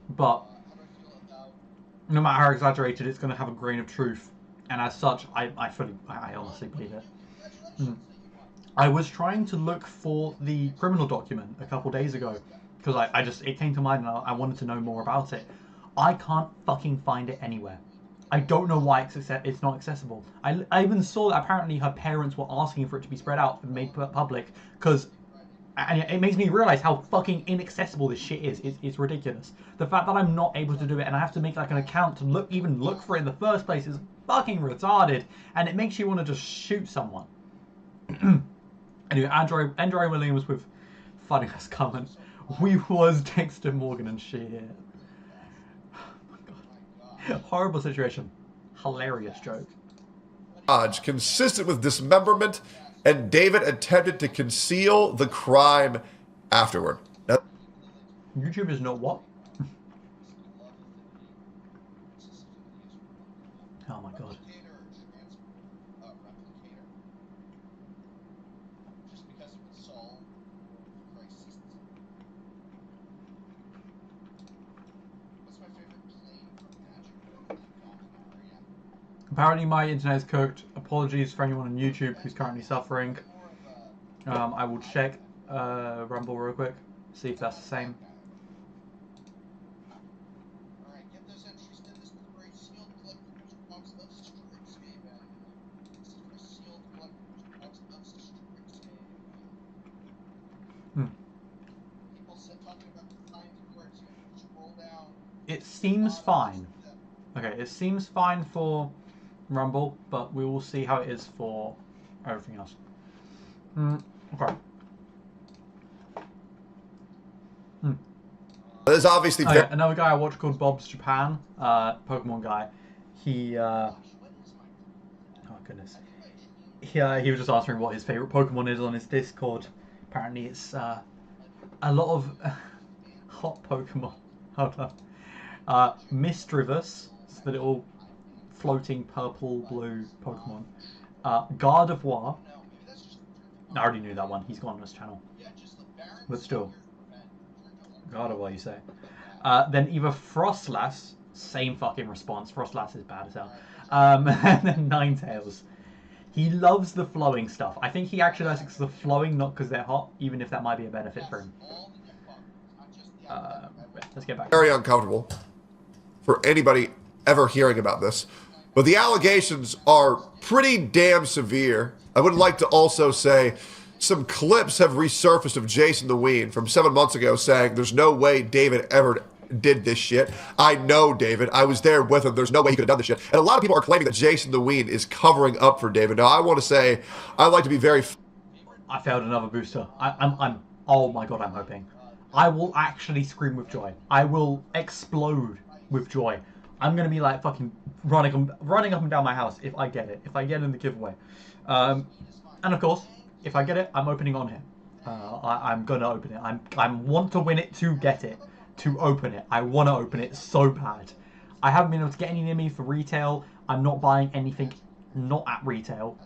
But no matter how exaggerated, it's going to have a grain of truth, and as such, I honestly believe it. I was trying to look for the criminal document a couple days ago because it came to mind and I wanted to know more about it. I can't fucking find it anywhere. I don't know why it's not accessible. I even saw that apparently her parents were asking for it to be spread out and made public because. And it makes me realize how fucking inaccessible this shit is. It's ridiculous. The fact that I'm not able to do it and I have to make like an account to even look for it in the first place is fucking retarded. And it makes you want to just shoot someone. Anyway, Andrew Williams with funny ass comment. We was Dexter Morgan and shit. Oh my god. Horrible situation. Hilarious joke. Consistent with dismemberment, and David attempted to conceal the crime afterward. Now, YouTube is not what? Oh my god. Apparently my internet is cooked. Apologies for anyone on YouTube who's currently suffering. I will check Rumble real quick, see if that's the same. It seems fine. Okay, it seems fine for Rumble, but we will see how it is for everything else. Okay. There's obviously another guy I watch called Bob's Japan, Pokemon guy. He oh goodness. He was just answering what his favorite Pokemon is on his Discord. Apparently it's a lot of hot Pokemon. Hold on. Misdreavus, it's the little floating purple-blue Pokemon. Gardevoir. I already knew that one. He's gone on this channel. But still. Gardevoir, you say. Then either Frostlass. Same fucking response. Frostlass is bad as hell. And then Ninetales. He loves the flowing stuff. I think he actually likes the flowing, not because they're hot, even if that might be a benefit for him. Let's get back. Very uncomfortable for anybody ever hearing about this. But the allegations are pretty damn severe. I would like to also say some clips have resurfaced of Jason the Ween from 7 months ago saying there's no way David ever did this shit. I know David. I was there with him. There's no way he could have done this shit. And a lot of people are claiming that Jason the Ween is covering up for David. Now, I want to say, I like to be very... I failed another booster. I'm oh my god, I'm hoping. I will actually scream with joy. I will explode with joy. I'm going to be like fucking running up and down my house if I get it. If I get in the giveaway. And of course, if I get it, I'm opening on him. I'm going to open it. I want to win it to get it. To open it. I want to open it so bad. I haven't been able to get any near me for retail. I'm not buying anything not at retail.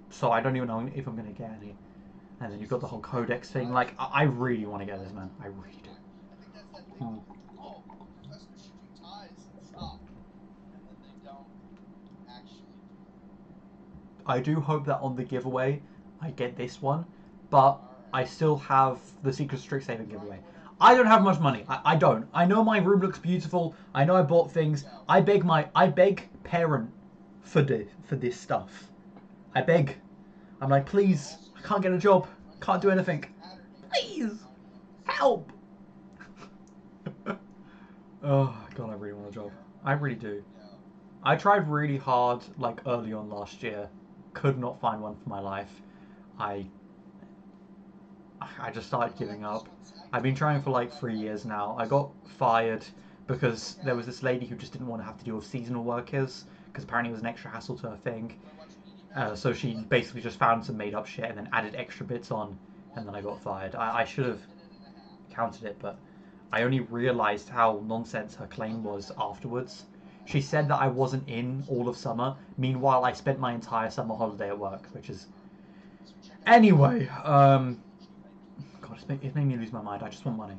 So I don't even know if I'm going to get any. And then you've got the whole codex thing. Like, I really want to get this, man. I really do. I do hope that on the giveaway, I get this one. But I still have the Secret Strixhaven giveaway. I don't have much money. I don't. I know my room looks beautiful. I know I bought things. I beg parent for this stuff. I beg. I'm like, please, I can't get a job. Can't do anything. Please, help. Oh God, I really want a job. I really do. I tried really hard, like early on last year. Could not find one for my life. I just started giving up. I've been trying for like 3 years now. I got fired because there was this lady who just didn't want to have to deal with seasonal workers because apparently it was an extra hassle to her thing. So she basically just found some made up shit and then added extra bits on, and then I got fired. I should have counted it, but I only realised how nonsense her claim was afterwards. She said that I wasn't in all of summer. Meanwhile, I spent my entire summer holiday at work, which is... Anyway, God, it made me lose my mind. I just want money.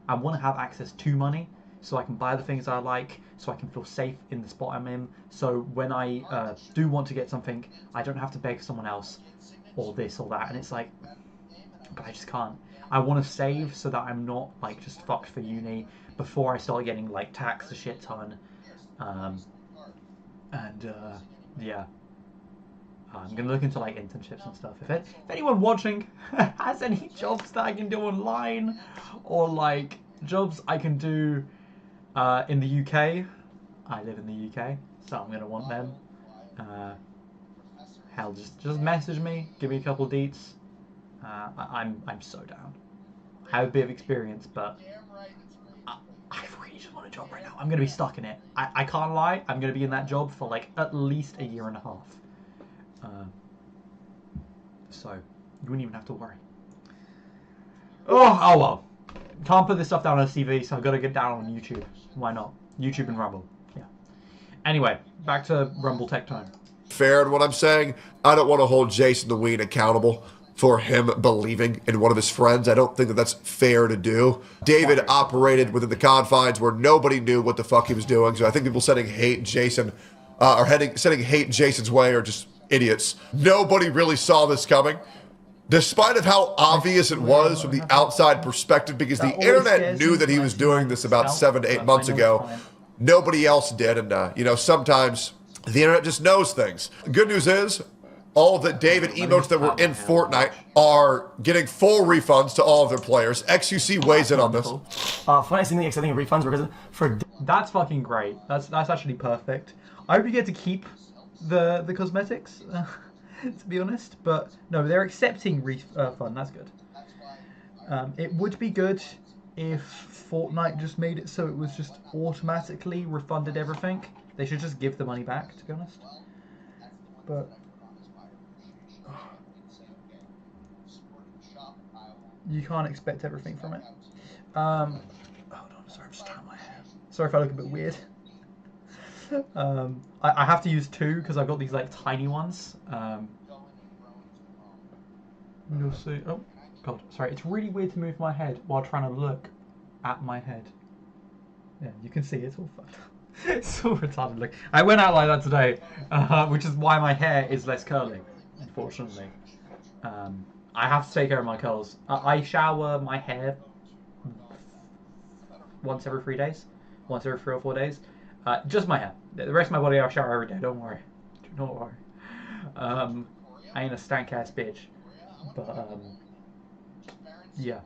I want to have access to money so I can buy the things I like, so I can feel safe in the spot I'm in. So when I do want to get something, I don't have to beg someone else or this or that. And it's like, but I just can't. I want to save so that I'm not like just fucked for uni before I start getting like taxed a shit ton. Yeah. I'm gonna look into like internships and stuff. If anyone watching has any jobs that I can do online, or like jobs I can do in the UK, I live in the UK, so I'm gonna want them. Hell, just message me, give me a couple deets. I'm so down. I have a bit of experience, but I really just want a job right now. I'm gonna be stuck in it. I can't lie. I'm gonna be in that job for like at least a year and a half. So you wouldn't even have to worry. Oh well. Can't put this stuff down on a CV, so I've got to get down on YouTube. Why not? YouTube and Rumble. Yeah. Anyway, back to Rumble Tech Time. Fair in what I'm saying. I don't want to hold Jason the Ween accountable for him believing in one of his friends. I don't think that that's fair to do. David operated within the confines where nobody knew what the fuck he was doing. So I think people sending hate Jason sending hate Jason's way are just idiots. Nobody really saw this coming. Despite of how obvious it was from the outside perspective, because the internet knew that he was doing this about 7 to 8 months ago, nobody else did. And, sometimes the internet just knows things. The good news is, all of the David emotes that were in Fortnite are getting full refunds to all of their players. XUC weighs in on this. Fortnite's accepting refunds because for... That's fucking great. That's actually perfect. I hope you get to keep the cosmetics. To be honest, but no, they're accepting refund. That's good. It would be good if Fortnite just made it so it was just automatically refunded everything. They should just give the money back, to be honest. But you can't expect everything from it. Hold on, sorry, I'm just tying my hair. Sorry if I look a bit weird. I have to use two because I've got these like tiny ones. You'll see. Oh God, sorry. It's really weird to move my head while trying to look at my head. Yeah, you can see it's all fucked up. It's so retarded. Look, I went out like that today, which is why my hair is less curly. Unfortunately, I have to take care of my curls. I shower my hair once every 3 days, once every 3 or 4 days. Just my hair. The rest of my body I'll shower every day. Don't worry. Do not worry. I ain't a stank ass bitch. But yeah.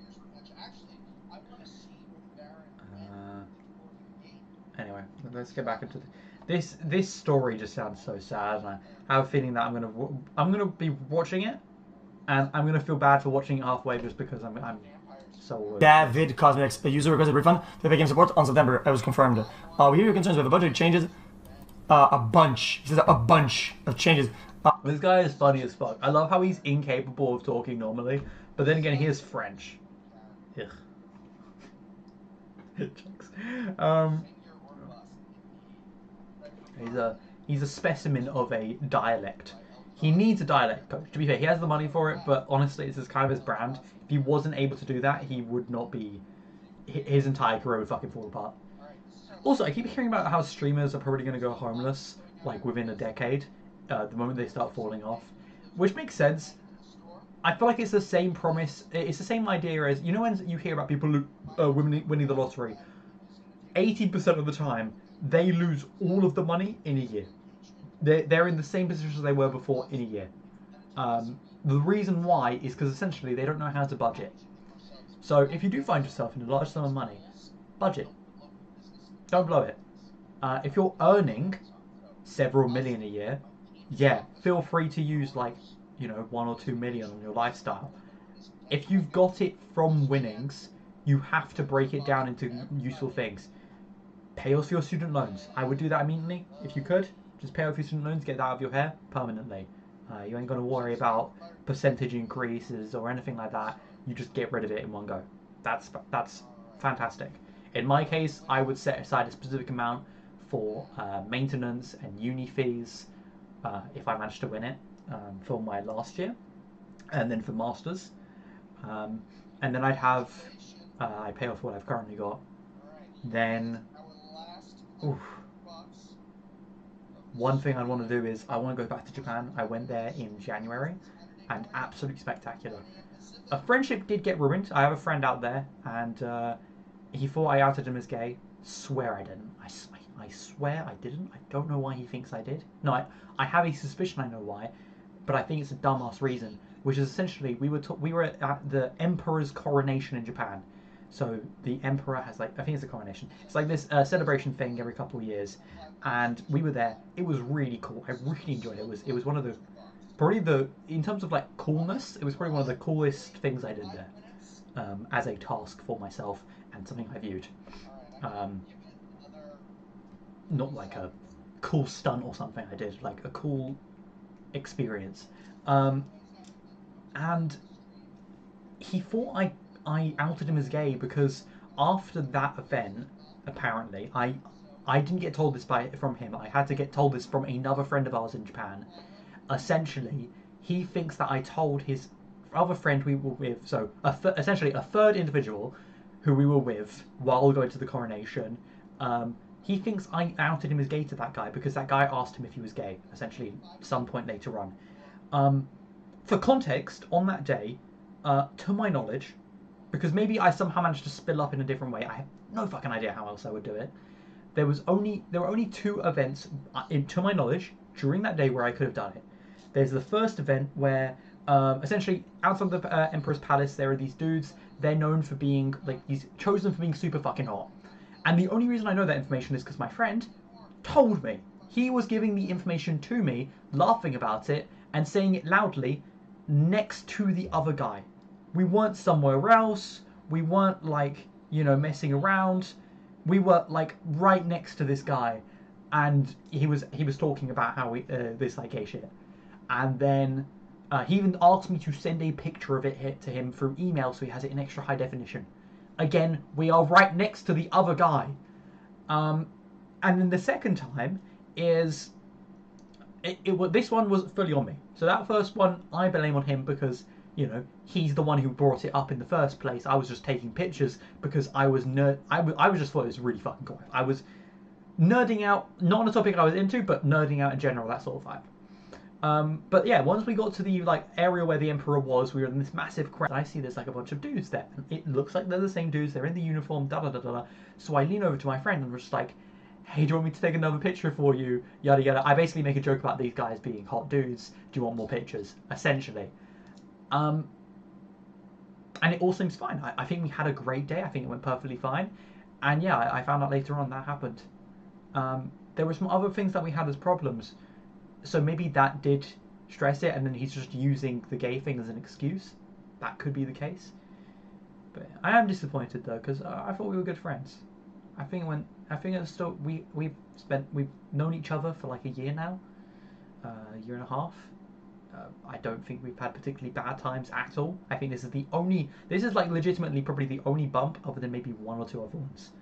Anyway, let's get back into this. This story just sounds so sad, and I have a feeling that I'm gonna be watching it, and I'm gonna feel bad for watching it halfway just because I'm so. David Cosmetics, a user requested refund to the game support on September. It was confirmed. We hear your concerns with a bunch of changes. A bunch. He says a bunch of changes. This guy is funny as fuck. I love how he's incapable of talking normally, but then again, he is French. Ugh. He's a specimen of a dialect. He needs a dialect coach. To be fair, he has the money for it, but honestly, this is kind of his brand. If he wasn't able to do that, he would not be... His entire career would fucking fall apart. Also, I keep hearing about how streamers are probably going to go homeless, like, within a decade, the moment they start falling off. Which makes sense. I feel like it's the same promise. It's the same idea as, you know, when you hear about people winning the lottery, 80% of the time they lose all of the money in a year. They're in the same position as they were before in a year. The reason why is because essentially they don't know how to budget. So if you do find yourself in a large sum of money, budget. Don't blow it. If you're earning several million a year, yeah, feel free to use like, you know, 1 or 2 million on your lifestyle. If you've got it from winnings, you have to break it down into useful things. Pay off your student loans. I would do that immediately if you could. Just pay off your student loans, get that out of your hair permanently. You ain't gonna worry about percentage increases or anything like that. You just get rid of it in one go. That's fantastic. In my case, I would set aside a specific amount for maintenance and uni fees if I managed to win it for my last year, and then for masters, and then I'd have I pay off what I've currently got. Then, oof. One thing I want to do is I want to go back to Japan. I went there in January, and absolutely spectacular. A friendship did get ruined. I have a friend out there, and he thought I outed him as gay. Swear I didn't. I swear I didn't. I don't know why he thinks I did. No, I have a suspicion I know why, but I think it's a dumbass reason, which is essentially we were at the emperor's coronation in Japan. So the emperor has, like, I think it's a coronation. It's like this celebration thing every couple of years, and we were there. It was really cool. I really enjoyed it. It was one of the in terms of like coolness, it was probably one of the coolest things I did there as a task for myself and something I viewed. Not like a cool stunt or something I did, like a cool experience. And he thought I outed him as gay because after that event, apparently, I didn't get told this from him. I had to get told this from another friend of ours in Japan. Essentially, he thinks that I told his other friend we were with, so essentially a third individual who we were with while going to the coronation. He thinks I outed him as gay to that guy because that guy asked him if he was gay, essentially, at some point later on. For context, on that day, to my knowledge, because maybe I somehow managed to spill up in a different way, I have no fucking idea how else I would do it. There were only 2 events, to my knowledge, during that day where I could have done it. There's the first event where, essentially, outside the Emperor's Palace, there are these dudes. They're known for being, like, he's chosen for being super fucking hot. And the only reason I know that information is because my friend told me. He was giving the information to me, laughing about it, and saying it loudly next to the other guy. We weren't somewhere else. We weren't, like, you know, messing around. We were, like, right next to this guy. And he was talking about how this, like, gay shit. And then he even asked me to send a picture of it to him through email so he has it in extra high definition. Again, we are right next to the other guy. And then the second time is... this one was fully on me. So that first one, I blame on him because, you know, he's the one who brought it up in the first place. I was just taking pictures because I was just thought it was really fucking cool. I was nerding out, not on a topic I was into, but nerding out in general, that sort of vibe. But yeah, once we got to the like area where the Emperor was, we were in this massive crowd. I see there's like a bunch of dudes there. And it looks like they're the same dudes. They're in the uniform, da da da da. So I lean over to my friend and we're just like, hey, do you want me to take another picture for you? Yada yada. I basically make a joke about these guys being hot dudes. Do you want more pictures? Essentially. And it all seems fine. I think we had a great day. I think it went perfectly fine. And yeah, I found out later on that happened. There were some other things that we had as problems. So maybe that did stress it, and then he's just using the gay thing as an excuse. That could be the case. But I am disappointed though, because I thought we were good friends. I think it's still we've known each other for like a year now, a year and a half. I don't think we've had particularly bad times at all. I think this is like legitimately probably the only bump, other than maybe 1 or 2 other ones.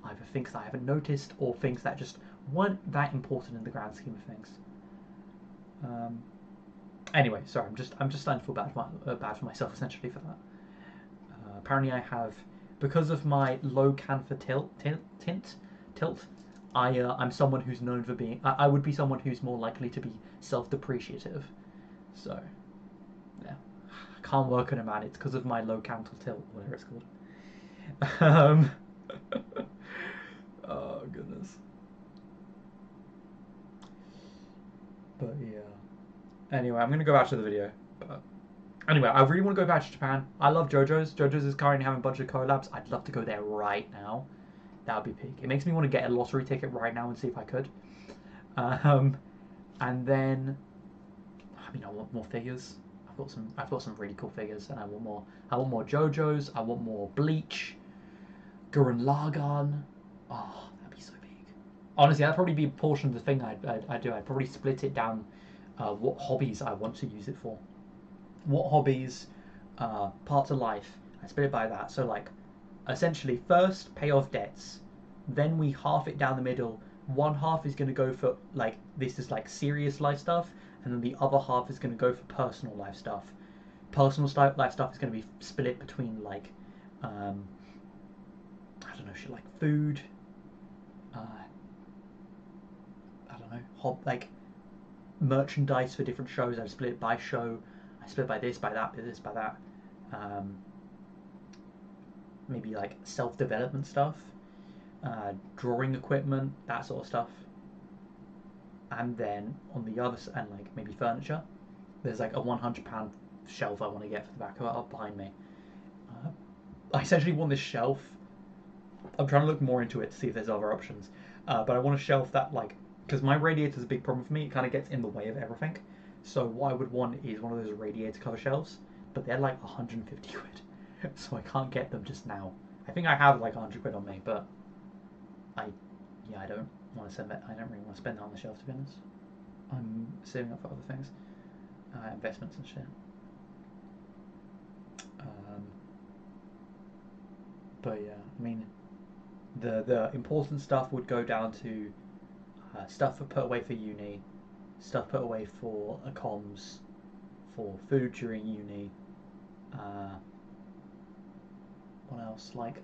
Either things that I haven't noticed or things that just weren't that important in the grand scheme of things. Anyway, sorry, I'm just starting to feel bad for myself essentially for that. Apparently, I have, because of my low cancer tilt. I'm someone who's known for being. I would be someone who's more likely to be self-depreciative. So, yeah. can't work on a man. It's because of my low cantle tilt, whatever it's called. Oh goodness. But yeah. Anyway, I'm gonna go back to the video. But anyway, I really want to go back to Japan. I love JoJo's. JoJo's is currently having a bunch of collabs. I'd love to go there right now. That would be peak. It makes me want to get a lottery ticket right now and see if I could. And then, I mean, I want more figures. I've got some really cool figures, and I want more. I want more JoJo's. I want more Bleach, Gurren Lagann. Oh, that'd be so big. Honestly, that'd probably be a portion of the thing I'd do. I'd probably split it down. What hobbies I want to use it for. What hobbies, parts of life. I split it by that. So like, essentially, first pay off debts, then we half it down the middle. One half is going to go for like, this is like serious life stuff, and then the other half is going to go for personal life stuff. Personal life stuff is going to be split between like, I don't know, shit like food. I don't know, like merchandise for different shows. I split it by show. I split by this, by that, by this, by that. Maybe like self-development stuff, drawing equipment, that sort of stuff. And then on the other side, and like maybe furniture, there's like a £100 shelf I want to get for the back of it up behind me. I essentially want this shelf. I'm trying to look more into it to see if there's other options. But I want a shelf that, like, because my radiator is a big problem for me. It kind of gets in the way of everything. So what I would want is one of those radiator cover shelves, but they're like 150 quid. So I can't get them just now. I think I have like 100 quid on me, but I don't want to spend that. I don't really want to spend that on the shelf, to be honest. I'm saving up for other things, investments and shit. But yeah, I mean, the important stuff would go down to stuff put away for uni, stuff put away for comms, for food during uni. What else? Like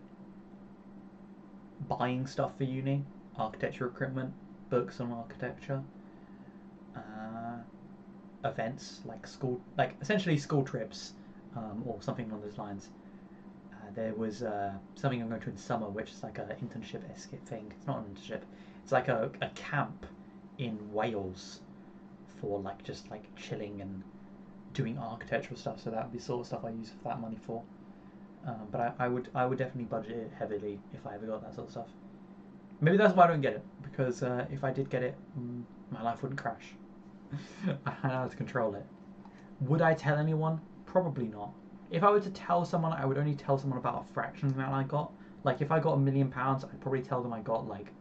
buying stuff for uni, architecture equipment, books on architecture, events like school, like essentially school trips, or something along those lines. There was something I'm going to in summer, which is like an internship-esque thing. It's not an internship. It's like a camp in Wales for like just like chilling and doing architectural stuff. So that would be sort of stuff I use that money for. But I would definitely budget it heavily if I ever got that sort of stuff. Maybe that's why I don't get it, because if I did get it, my life wouldn't crash. I know how to control it. Would I tell anyone? Probably not. If I were to tell someone, I would only tell someone about a fraction of the amount I got. Like if I got £1 million, I'd probably tell them I got like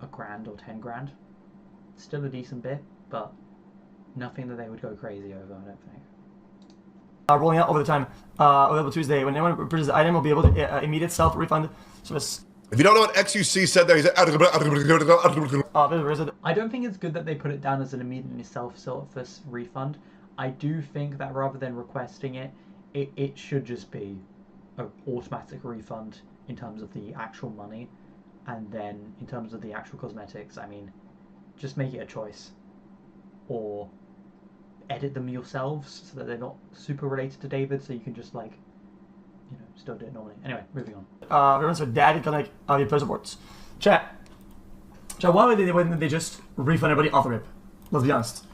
£1,000 or 10 grand. Still a decent bit, but nothing that they would go crazy over, I don't think. Rolling out over the time, available Tuesday. When anyone purchases the item, will be able to immediate self-refund service. If you don't know what XUC said there, he said... Where is it? I don't think it's good that they put it down as an immediately self-service refund. I do think that rather than requesting it, it should just be an automatic refund in terms of the actual money, and then in terms of the actual cosmetics, I mean, just make it a choice, or edit them yourselves so that they're not super related to David, so you can just like, you know, still do it normally. Anyway, moving on. Everyone's for dad connect the play supports. Chat, why wouldn't they just refund everybody off the rip? Let's be honest.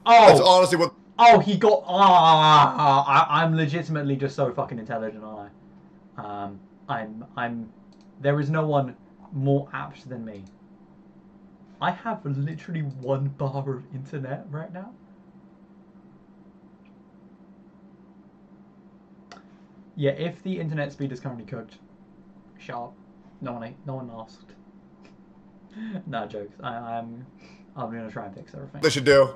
Oh, that's honestly what... Oh, he got... I'm legitimately just so fucking intelligent, aren't I? There is no one more apt than me. I have literally 1 bar of internet right now. Yeah, if the internet speed is currently cooked, shut up. No one asked. No jokes. I'm gonna try and fix everything. They should do.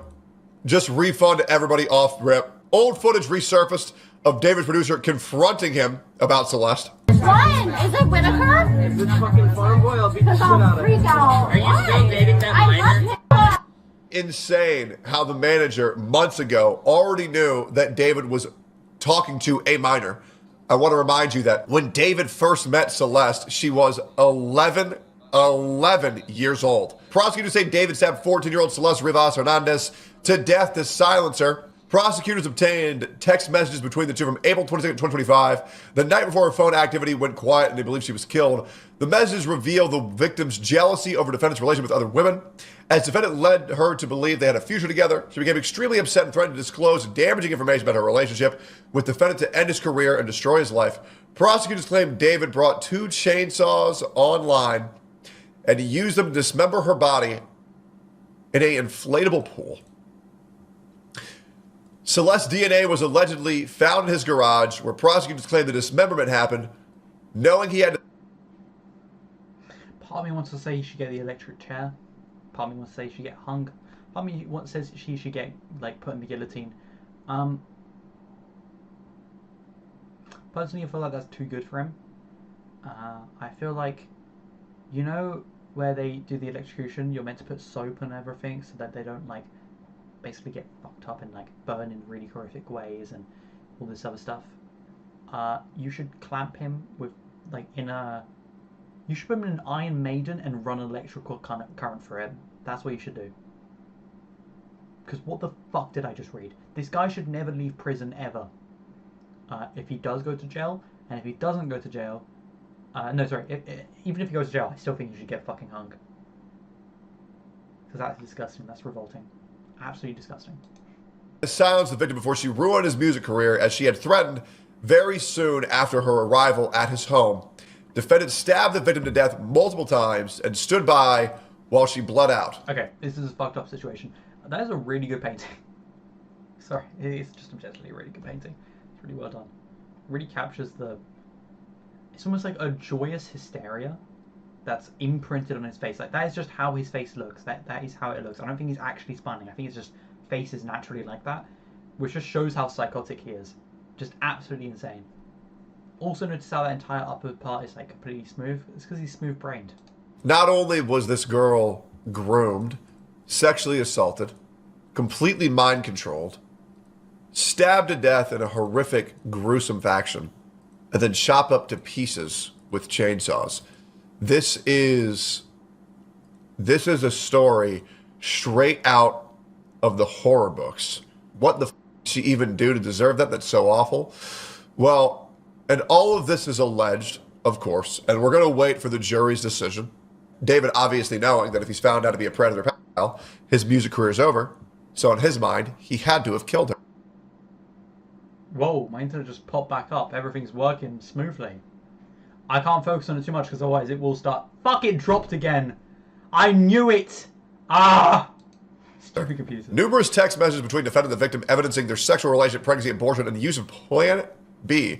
Just refund everybody off rip. Old footage resurfaced of David's producer confronting him about Celeste. Ryan, is it Whitaker? If it's fucking farm boy, I'll beat the shit out of it. Are you still dating that minor? Insane how the manager months ago already knew that David was talking to a minor. I want to remind you that when David first met Celeste, she was 11 years old. Prosecutors say David stabbed 14-year-old Celeste Rivas Hernandez to death to silence her. Prosecutors obtained text messages between the two from April 22nd, 2025, the night before her phone activity went quiet and they believe she was killed. The messages reveal the victim's jealousy over defendant's relation with other women. As defendant led her to believe they had a future together, she became extremely upset and threatened to disclose damaging information about her relationship with defendant to end his career and destroy his life. Prosecutors claim David brought 2 chainsaws online and he used them to dismember her body in an inflatable pool. Celeste's DNA was allegedly found in his garage, where prosecutors claim the dismemberment happened, knowing he had to... Part of me wants to say he should get the electric chair. Part of me wants to say he should get hung. Part of me says she should get, like, put in the guillotine. Personally, I feel like that's too good for him. I feel like, you know, where they do the electrocution, you're meant to put soap and everything so that they don't, like, basically get fucked up and like burn in really horrific ways and all this other stuff. You should clamp him with like you should put him in an Iron Maiden and run an electrical current for him. That's what you should do. Because what the fuck did I just read? This guy should never leave prison ever. If he does go to jail, and if he doesn't go to jail, no, sorry, even if he goes to jail, I still think he should get fucking hung. Because that's disgusting. That's revolting. Absolutely disgusting. Silenced the victim before she ruined his music career, as she had threatened very soon after her arrival at his home. Defendant stabbed the victim to death multiple times and stood by while she bled out. Okay, this is a fucked up situation. That is a really good painting. Sorry, it's just objectively a really good painting. It's really well done. It really captures the... It's almost like a joyous hysteria that's imprinted on his face. Like, that is just how his face looks. That is how it looks. I don't think he's actually smiling. I think it's just face is naturally like that, which just shows how psychotic he is. Just absolutely insane. Also notice how that entire upper part is like completely smooth. It's because he's smooth-brained. Not only was this girl groomed, sexually assaulted, completely mind-controlled, stabbed to death in a horrific, gruesome fashion, and then chopped up to pieces with chainsaws. This is a story straight out of the horror books. What the f*** did she even do to deserve that? That's so awful. Well, and all of this is alleged, of course, and we're going to wait for the jury's decision. David obviously knowing that if he's found out to be a predator pedophile, his music career is over. So in his mind, he had to have killed her. Whoa, my internet just popped back up. Everything's working smoothly. I can't focus on it too much because otherwise it will start... Fuck, it dropped again. I knew it. Ah. Stupid computer. Numerous text messages between defendant and the victim evidencing their sexual relationship, pregnancy, abortion, and the use of Plan B,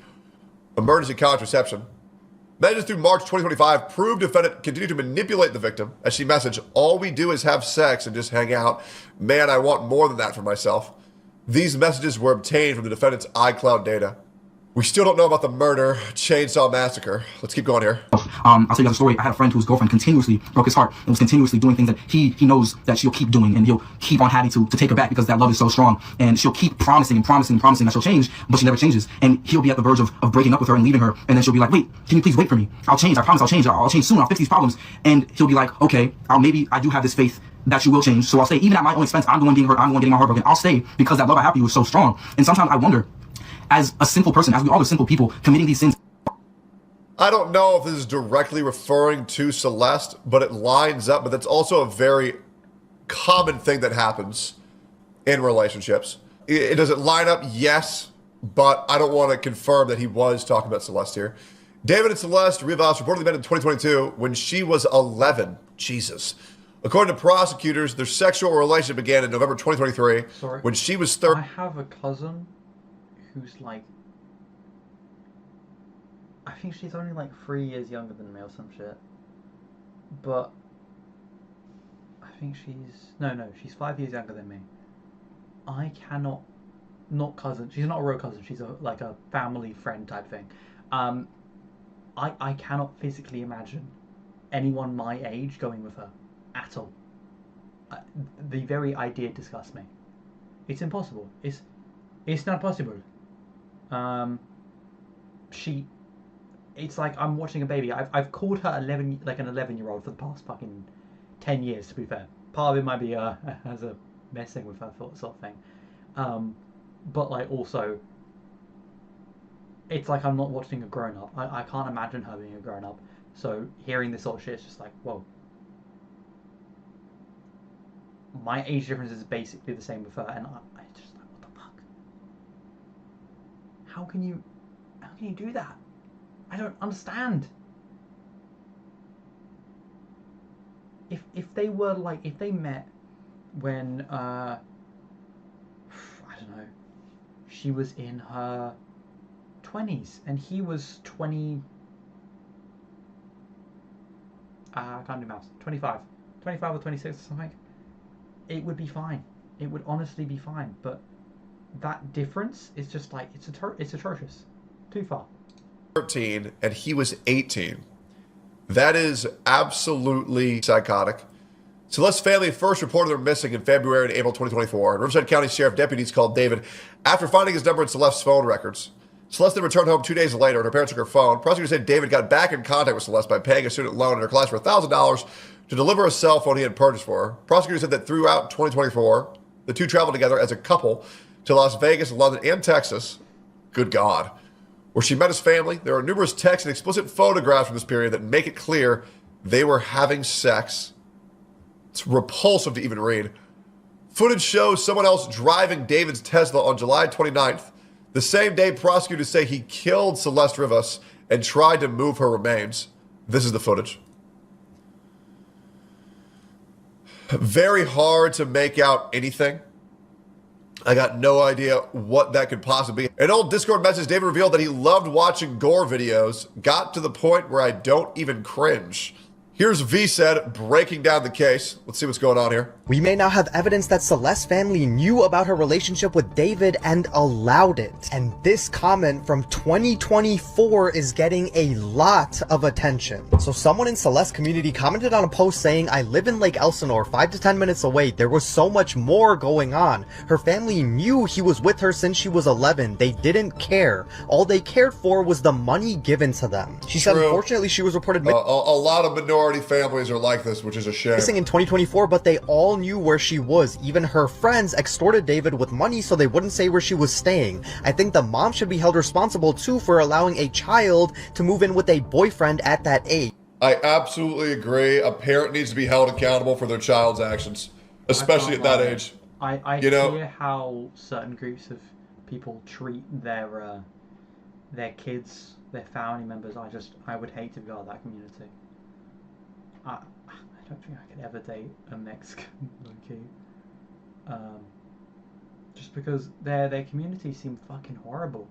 emergency contraception. Messages through March 2025 proved defendant continued to manipulate the victim as she messaged, "All we do is have sex and just hang out. Man, I want more than that for myself." These messages were obtained from the defendant's iCloud data. We still don't know about the murder, chainsaw massacre. Let's keep going here. I'll tell you guys a story. I had a friend whose girlfriend continuously broke his heart and was continuously doing things that he knows that she'll keep doing, and he'll keep on having to take her back because that love is so strong. And she'll keep promising that she'll change, but she never changes. And he'll be at the verge of breaking up with her and leaving her, and then she'll be like, "Wait, can you please wait for me? I'll change. I promise I'll change. I'll change soon. I'll fix these problems." And he'll be like, "Okay, maybe I do have this faith that you will change, so I'll stay. Even at my own expense, I'm the one being hurt. I'm the one getting my heart broken. I'll stay because that love I have for you is so strong." And sometimes I wonder, as a simple person, as we all are simple people committing these sins. I don't know if this is directly referring to Celeste, but it lines up. But that's also a very common thing that happens in relationships. Does it line up? Yes, but I don't want to confirm that he was talking about Celeste here. David and Celeste Rivas reportedly met in 2022 when she was 11. Jesus. According to prosecutors, their sexual relationship began in November 2023 when she was 30. I have a cousin who's like, I think she's only like 3 years younger than me or some shit. But I think she's 5 years younger than me. I cannot, not cousin. She's not a real cousin. She's like a family friend type thing. I cannot physically imagine anyone my age going with her at all. The very idea disgusts me. It's impossible. It's not possible. It's like I'm watching a baby. I've called her an 11-year-old for the past fucking 10 years, to be fair. Part of it might be as a messing with her sort of thing. but like also, it's like I'm not watching a grown up. I can't imagine her being a grown up. So hearing this sort of shit is just like, whoa. My age difference is basically the same with her, and I just like, what the fuck? How can you do that? I don't understand. If they were like, if they met when I don't know, she was in her 20s and he was 20. I can't do maths. 25 or 26 or something. It would be fine. It would honestly be fine. But that difference is just like, it's atrocious. Too far. 13 and he was 18. That is absolutely psychotic. Celeste's family first reported her missing in February and April 2024. And Riverside County Sheriff deputies called David after finding his number in Celeste's phone records. Celeste then returned home 2 days later, and her parents took her phone. Prosecutors said David got back in contact with Celeste by paying a student loan in her class for $1,000 to deliver a cell phone he had purchased for her. Prosecutors said that throughout 2024, the two traveled together as a couple to Las Vegas, London, and Texas. Good God. Where she met his family. There are numerous texts and explicit photographs from this period that make it clear they were having sex. It's repulsive to even read. Footage shows someone else driving David's Tesla on July 29th, the same day prosecutors say he killed Celeste Rivas and tried to move her remains. This is the footage. Very hard to make out anything. I got no idea what that could possibly be. An old Discord message, David revealed that he loved watching gore videos, got to the point where I don't even cringe. Here's VSED breaking down the case. Let's see what's going on here. We may now have evidence that Celeste's family knew about her relationship with David and allowed it. And this comment from 2024 is getting a lot of attention. So someone in Celeste's community commented on a post saying, I live in Lake Elsinore, 5 to 10 minutes away. There was so much more going on. Her family knew he was with her since she was 11. They didn't care. All they cared for was the money given to them. She said, unfortunately, she was reported a lot of minority families are like this, which is a shame. Missing in 2024, but they all knew where she was. Even her friends extorted David with money so they wouldn't say where she was staying. I think the mom should be held responsible too for allowing a child to move in with a boyfriend at that age. I absolutely agree. A parent needs to be held accountable for their child's actions, especially at that age. I hear how certain groups of people treat their kids, their family members. I would hate to be part of that community. I don't think I could ever date a Mexican low-key. Just because their community seem fucking horrible.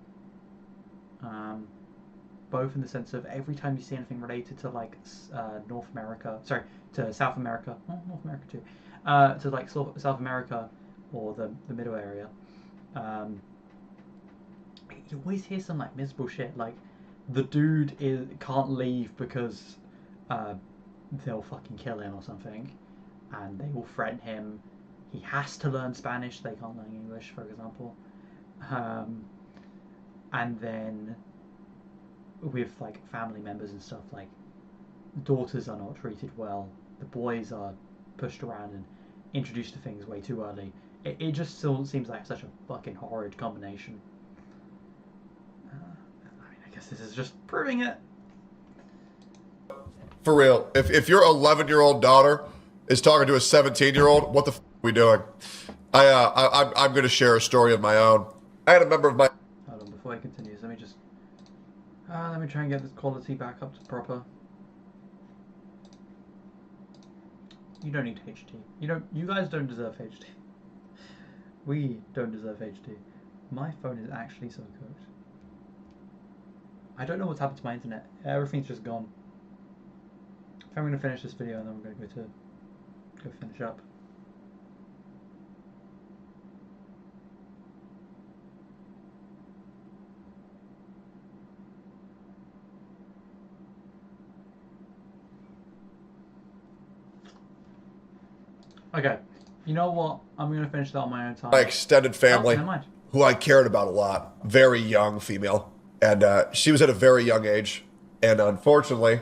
Both in the sense of every time you see anything related to like North America, sorry, to South America, North America too, to like South America or the middle area, you always hear some like miserable shit. Like the dude can't leave because they'll fucking kill him or something, and they will threaten him. He has to learn Spanish. They can't learn English, for example. And then with like family members and stuff, like daughters are not treated well. The boys are pushed around and introduced to things way too early. It just still seems like such a fucking horrid combination. I mean, I guess this is just proving it. For real, if your 11-year-old daughter is talking to a 17-year-old, what the f are we doing? I'm going to share a story of my own. I had a member of my... Hold on, before I continue, let me just... let me try and get this quality back up to proper. You don't need HD. You guys don't deserve HD. We don't deserve HD. My phone is actually so cooked. I don't know what's happened to my internet. Everything's just gone. I'm going to finish this video and then we're going to go finish up. Okay, you know what? I'm going to finish that on my own time. My extended family, never mind. who I cared about a lot, very young female, and she was at a very young age, and unfortunately,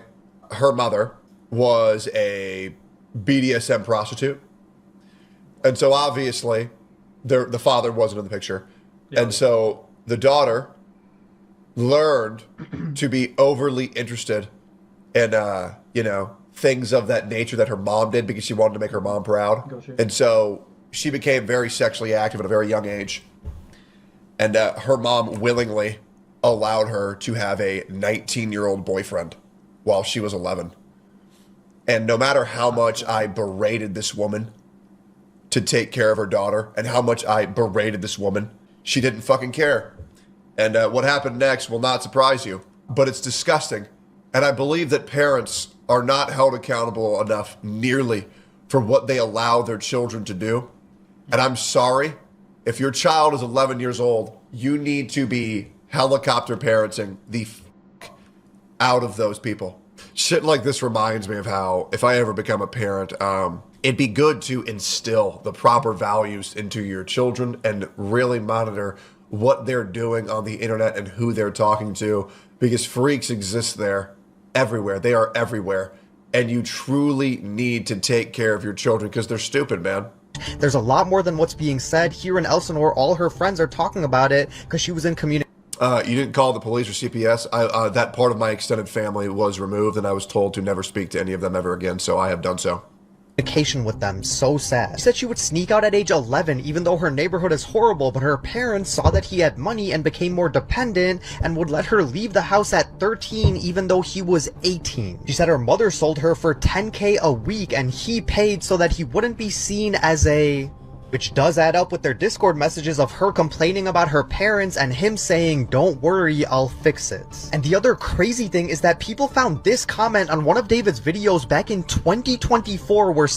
her mother was a BDSM prostitute. And so obviously, the father wasn't in the picture. And so the daughter learned to be overly interested in, you know, things of that nature that her mom did because she wanted to make her mom proud. Gotcha. And so she became very sexually active at a very young age. And her mom willingly allowed her to have a 19-year-old boyfriend while she was 11. And no matter how much I berated this woman to take care of her daughter and how much I berated this woman, she didn't fucking care. And what happened next will not surprise you, but it's disgusting. And I believe that parents are not held accountable enough nearly for what they allow their children to do. And I'm sorry, if your child is 11 years old, you need to be helicopter parenting the out of those people. Shit like this reminds me of how, if I ever become a parent, it'd be good to instill the proper values into your children and really monitor what they're doing on the internet and who they're talking to, because freaks exist there everywhere. They are everywhere. And you truly need to take care of your children because they're stupid, man. There's a lot more than what's being said. Here in Elsinore, all her friends are talking about it because she was in community. You didn't call the police or CPS. That part of my extended family was removed, and I was told to never speak to any of them ever again, so I have done so. Communication with them. So sad. She said she would sneak out at age 11 even though her neighborhood is horrible, but her parents saw that he had money and became more dependent and would let her leave the house at 13 even though he was 18. She said her mother sold her for $10K a week and he paid so that he wouldn't be seen as a... which does add up with their Discord messages of her complaining about her parents and him saying, "Don't worry, I'll fix it." And the other crazy thing is that people found this comment on one of David's videos back in 2024 where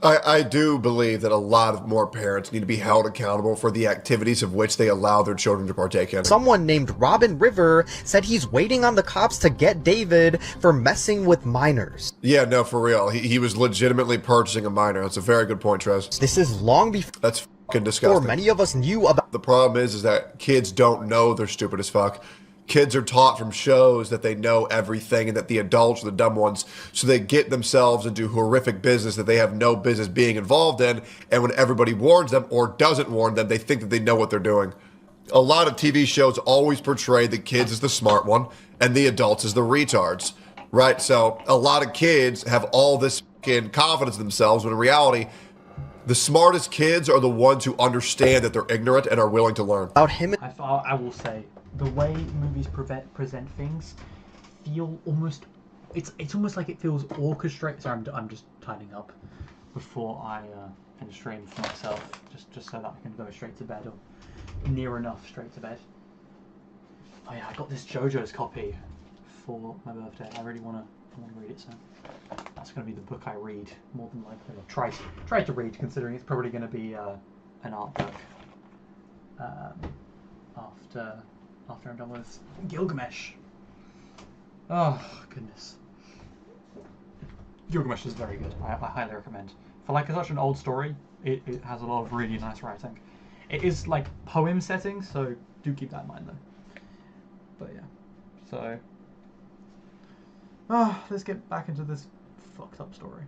I do believe that a lot of more parents need to be held accountable for the activities of which they allow their children to partake in. someone named Robin River said he's waiting on the cops to get David for messing with minors. Yeah, no, for real. He was legitimately purchasing a minor. That's a very good point, Trez. This is long before That's fucking disgusting. many of us knew about. The problem is that kids don't know they're stupid as fuck. Kids are taught from shows that they know everything and that the adults are the dumb ones, so they get themselves into horrific business that they have no business being involved in, and when everybody warns them or doesn't warn them, they think that they know what they're doing. A lot of TV shows always portray the kids as the smart one and the adults as the retards, right? So a lot of kids have all this fucking confidence in themselves, when in reality, the smartest kids are the ones who understand that they're ignorant and are willing to learn. About him. I will say, the way movies present things feel almost, it's almost like it feels orchestrated. Sorry, I'm just tidying up before I end stream for myself, just so that I can go straight to bed, or near enough straight to bed. Oh yeah, I got this JoJo's copy for my birthday. I really want to read it, so that's going to be the book I read more than likely. Or try to read, considering it's probably going to be an art book after I'm done with Gilgamesh. Oh goodness, Gilgamesh is very good. I highly recommend. For like such an old story, it has a lot of really nice writing. It is like poem setting, so do keep that in mind though. But yeah, so let's get back into this fucked up story.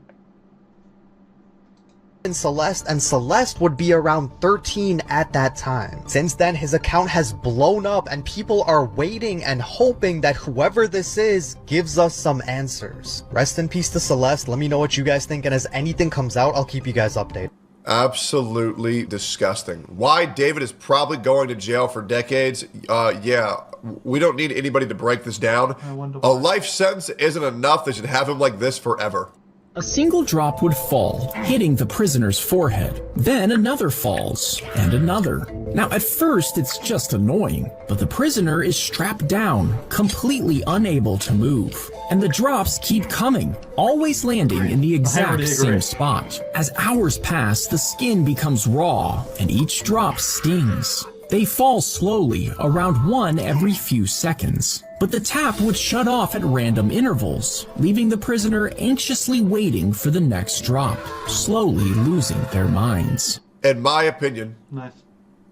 Celeste, and Celeste would be around 13 at that time. Since then, his account has blown up and people are waiting and hoping that whoever this is gives us some answers. Rest in peace to Celeste. Let me know what you guys think, and as anything comes out, I'll keep you guys updated. Absolutely disgusting. Why David is probably going to jail for decades? Yeah, we don't need anybody to break this down. A life sentence isn't enough. They should have him like this forever. A single drop would fall, hitting the prisoner's forehead. Then another falls, and another. Now at first it's just annoying, but the prisoner is strapped down, completely unable to move. And the drops keep coming, always landing in the exact same spot. As hours pass, the skin becomes raw, and each drop stings. They fall slowly, around one every few seconds. But the tap would shut off at random intervals, leaving the prisoner anxiously waiting for the next drop, slowly losing their minds. In my opinion, Nice.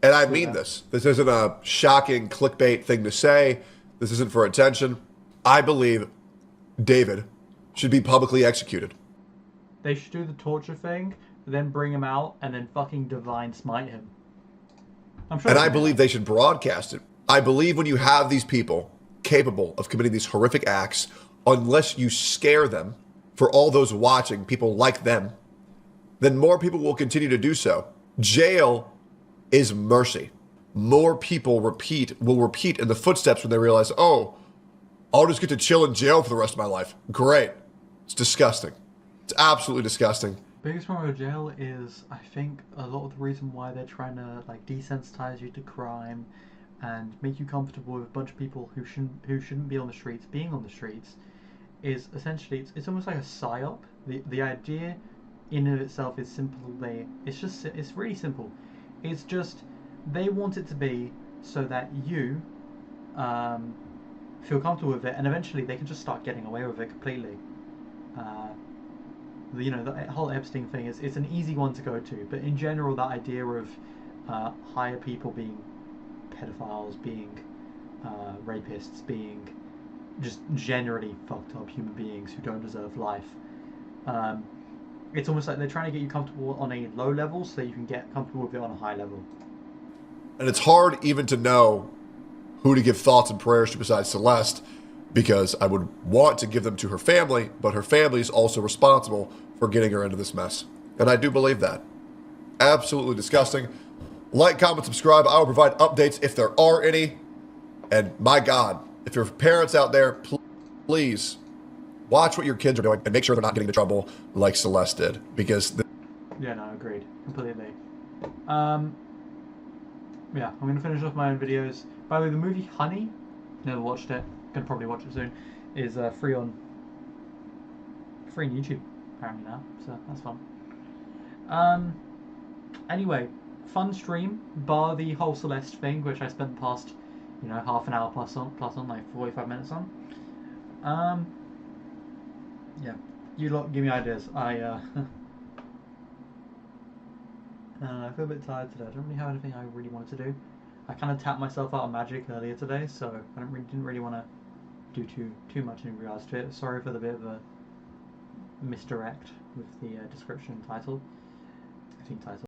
and I mean this isn't a shocking clickbait thing to say, this isn't for attention, I believe David should be publicly executed. They should do the torture thing, then bring him out, and then fucking divine smite him. I'm sure. And I believe they should broadcast it. I believe when you have these people capable of committing these horrific acts, unless you scare them, for all those watching, people like them, then more people will continue to do so. Jail is mercy. More people will repeat in the footsteps when they realize, oh, I'll just get to chill in jail for the rest of my life. Great. It's disgusting. It's absolutely disgusting. Biggest problem with jail is, I think, a lot of the reason why they're trying to like desensitize you to crime and make you comfortable with a bunch of people who shouldn't be on the streets being on the streets is essentially it's almost like a psyop. The idea in and of itself is simple. It's really simple. It's just they want it to be so that you feel comfortable with it, and eventually they can just start getting away with it completely. You know, the whole Epstein thing it's an easy one to go to, but in general, that idea of higher people being pedophiles, being rapists, being just generally fucked up human beings who don't deserve life. It's almost like they're trying to get you comfortable on a low level so that you can get comfortable with it on a high level. And it's hard even to know who to give thoughts and prayers to besides Celeste, because I would want to give them to her family, but her family is also responsible for getting her into this mess. And I do believe that. Absolutely disgusting. Like, comment, subscribe. I will provide updates if there are any. And my God, if your parents out there, please watch what your kids are doing and make sure they're not getting into trouble like Celeste did. Because yeah, no, agreed. Completely. Yeah, I'm going to finish off my own videos. By the way, the movie Honey, never watched it, gonna probably watch it soon, is free on YouTube apparently now, so that's fun. Anyway, fun stream, bar the whole Celeste thing, which I spent the past, half an hour plus on, like 45 minutes on. Yeah, you lot give me ideas. I feel a bit tired today. I don't really have anything I really wanted to do. I kind of tapped myself out of magic earlier today, so I didn't really want to do too much in regards to it. Sorry for the bit of a misdirect with the description title. I think title.